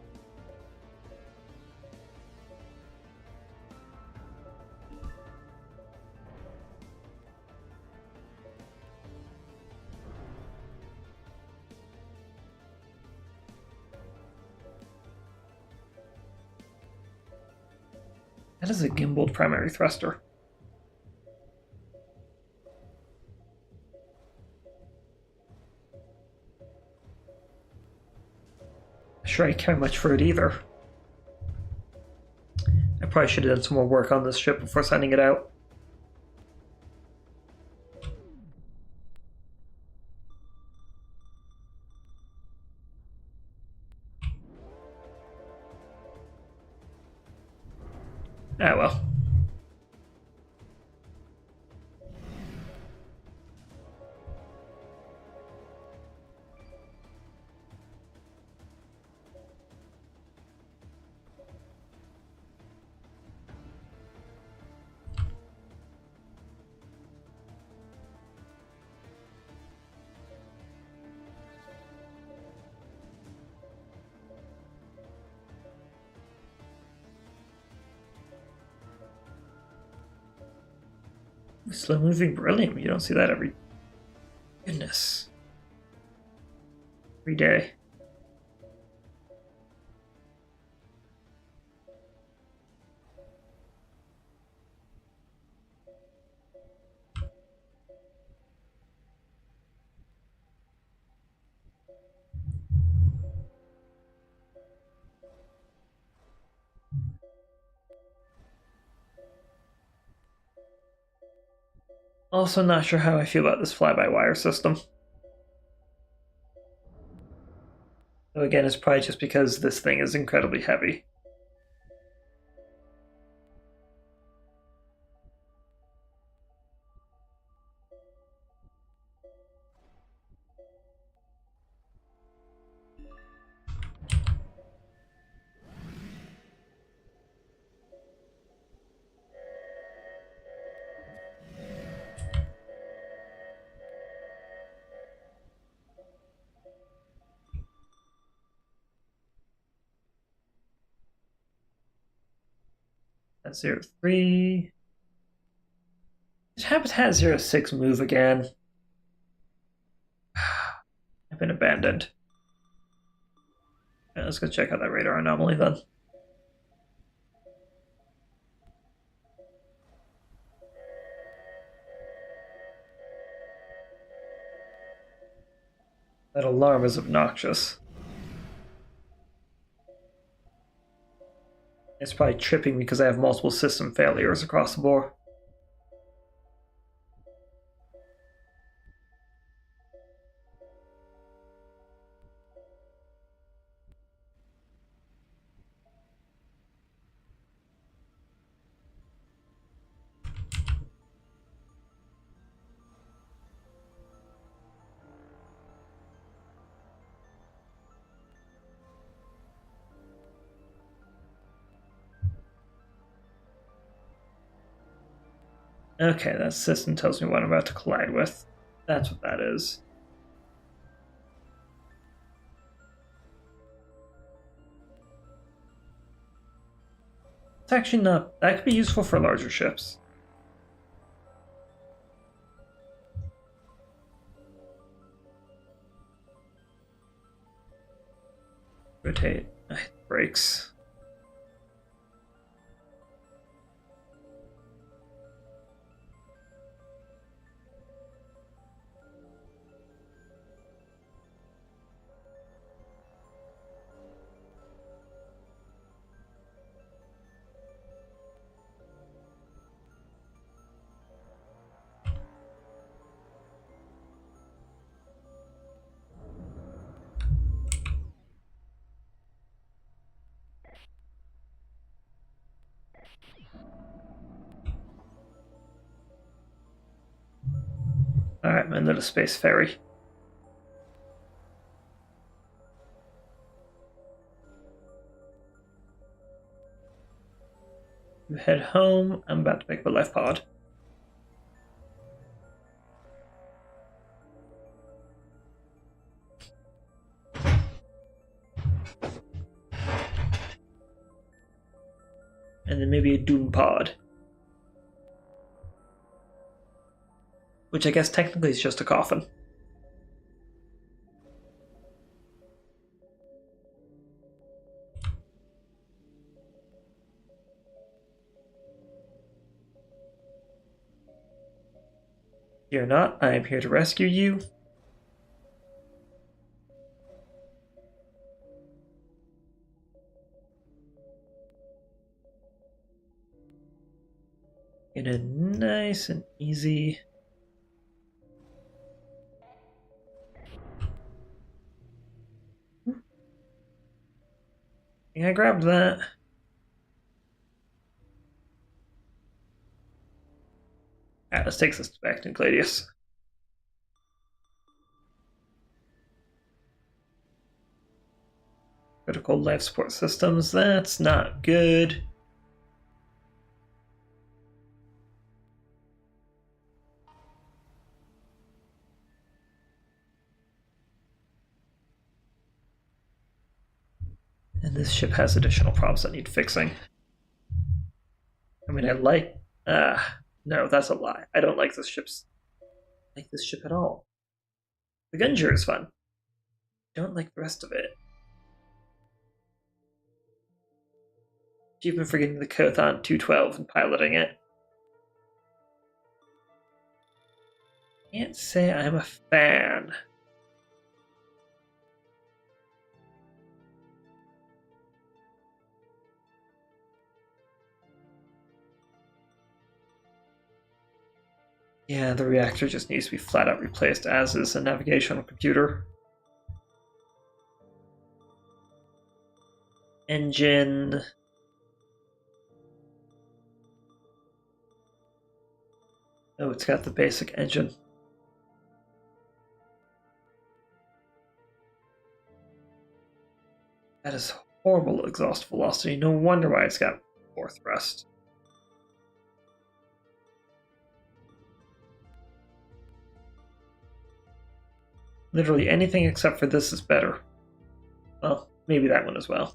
That is a gimbaled primary thruster. Sure, I care much for it either. I probably should have done some more work on this ship before sending it out. Ah well. Slow moving beryllium. You don't see that every day. Also not sure how I feel about this fly-by-wire system. So again, it's probably just because this thing is incredibly heavy. That's 03. Habitat 06 move again. I've been abandoned. Yeah, let's go check out that radar anomaly then. That alarm is obnoxious. It's probably tripping because I have multiple system failures across the board. Okay, that system tells me what I'm about to collide with. That's what that is. It's actually not. That could be useful for larger ships. Rotate. Brakes. Alright, my little space ferry. You head home. I'm about to make my life pod. And then maybe a doom pod. Which I guess technically is just a coffin. You're not. I am here to rescue you. In a nice and easy. I grabbed that. Atlas takes us back to Gladius. Critical life support systems. That's not good. And this ship has additional problems that need fixing. I mean, I like. No, that's a lie. I don't like this ship at all. The Gunjer is fun. I don't like the rest of it. Achievement for getting the Kothon 212 and piloting it. Can't say I'm a fan. Yeah, the reactor just needs to be flat out replaced, as is a navigational computer. Engine. Oh, it's got the basic engine. That is horrible exhaust velocity. No wonder why it's got 4 thrust. Literally anything except for this is better. Well, maybe that one as well.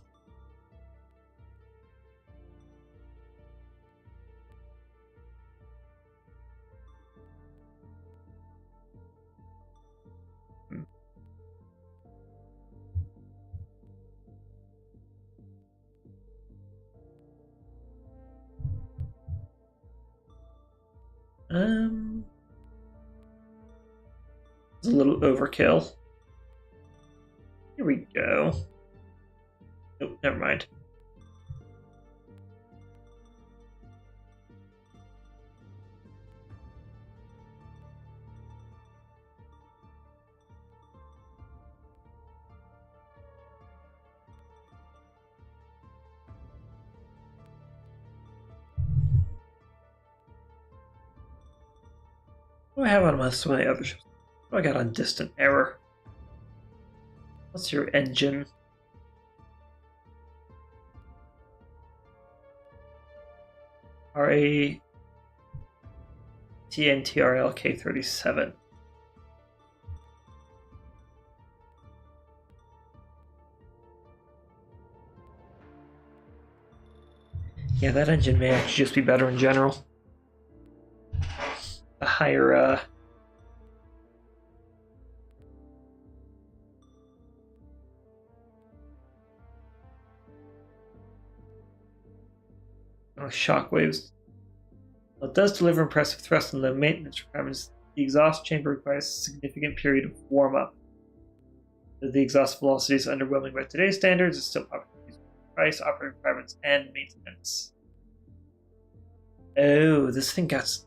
It's a little overkill. Here we go. Oh, never mind. What do I have on most of my other ships? What do I got on distant error? What's your engine? RA TNTRL K37. Yeah, that engine may actually just be better in general. A higher, shockwaves. While it does deliver impressive thrust and low maintenance requirements, the exhaust chamber requires a significant period of warm-up. Though the exhaust velocity is underwhelming by today's standards, it's still popular for price, operating requirements, and maintenance. Oh, this thing has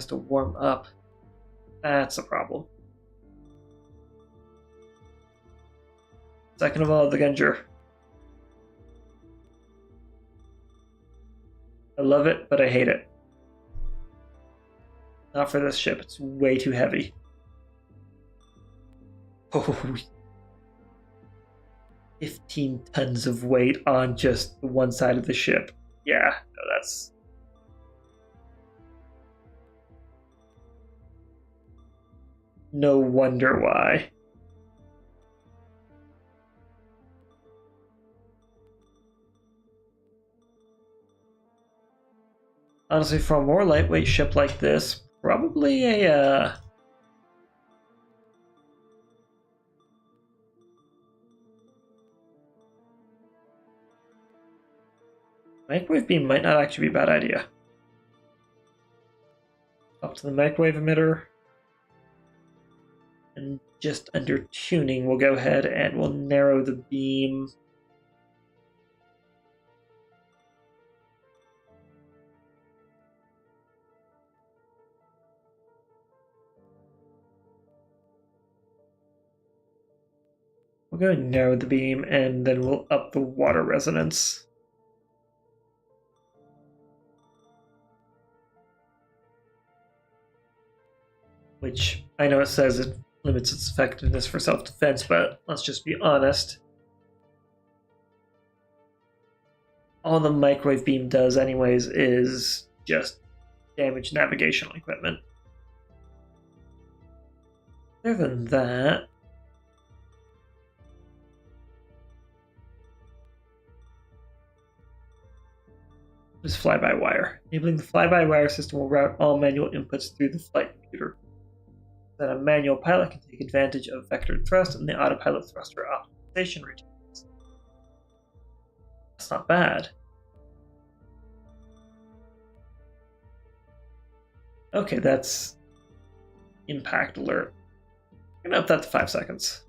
to warm up. That's a problem. Second of all, the Gunjer. I love it, but I hate it. Not for this ship. It's way too heavy. Oh, 15 tons of weight on just the one side of the ship. Yeah, no, that's... No wonder why. Honestly, for a more lightweight ship like this, probably a microwave beam might not actually be a bad idea. Up to the microwave emitter. And just under tuning, we'll go ahead and we'll narrow the beam. We'll go and narrow the beam, and then we'll up the water resonance. Which, I know it says it limits its effectiveness for self-defense, but let's just be honest. All the microwave beam does anyways is just damage navigational equipment. Other than that, is fly-by-wire. Enabling the fly-by-wire system will route all manual inputs through the flight computer. Then a manual pilot can take advantage of vectored thrust and the autopilot thruster optimization routines. That's not bad. Okay, that's impact alert. I'm gonna up that to 5 seconds.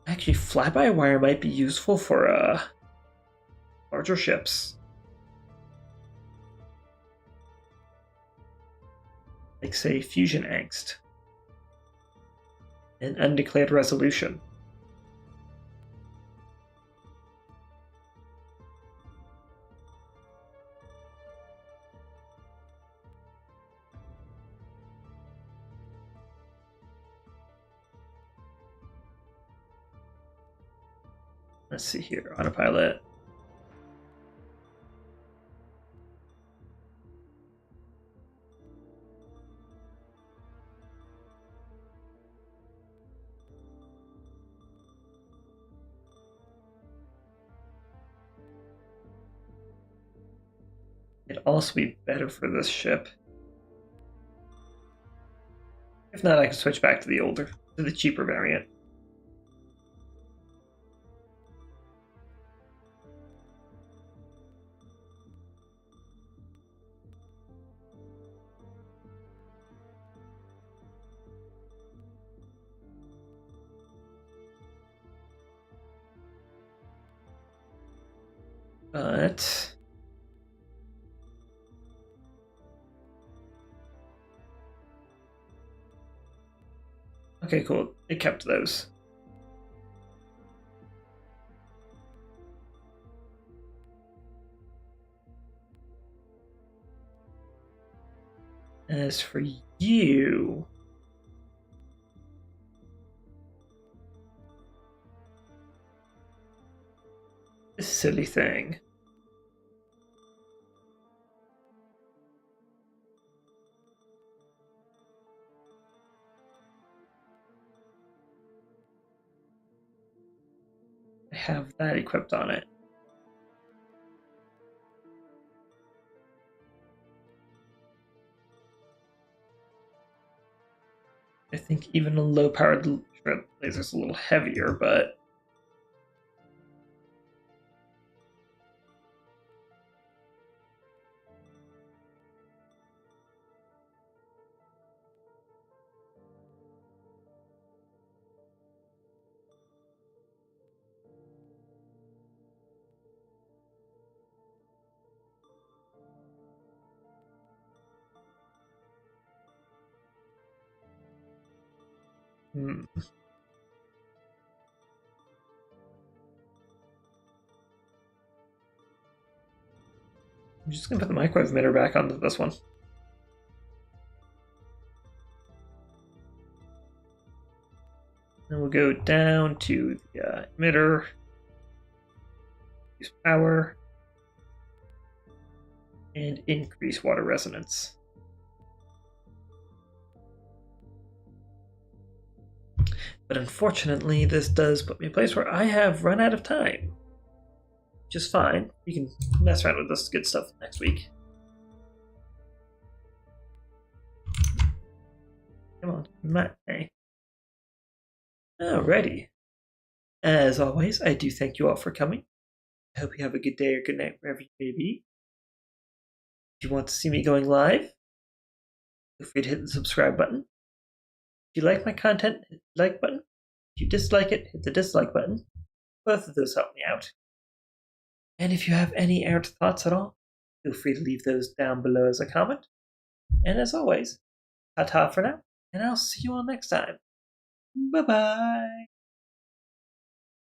Actually, fly-by-wire might be useful for larger ships. Like, say, fusion angst. And undeclared resolution. Let's see here, autopilot. It'd also be better for this ship. If not, I can switch back to the cheaper variant. But okay, cool. It kept those. As for you, This silly thing. I have that equipped on it. I think even a low-powered laser is a little heavier, but I'm just gonna put the microwave emitter back onto this one. Then we'll go down to the emitter, use power, and increase water resonance. But unfortunately, this does put me in a place where I have run out of time. Which is fine. We can mess around with this good stuff next week. Come on, matinee. Alrighty. As always, I do thank you all for coming. I hope you have a good day or good night wherever you may be. If you want to see me going live, feel free to hit the subscribe button. If you like my content, hit the like button. If you dislike it, hit the dislike button. Both of those help me out. And if you have any errant thoughts at all, feel free to leave those down below as a comment. And as always, ta-ta for now, and I'll see you all next time. Bye-bye.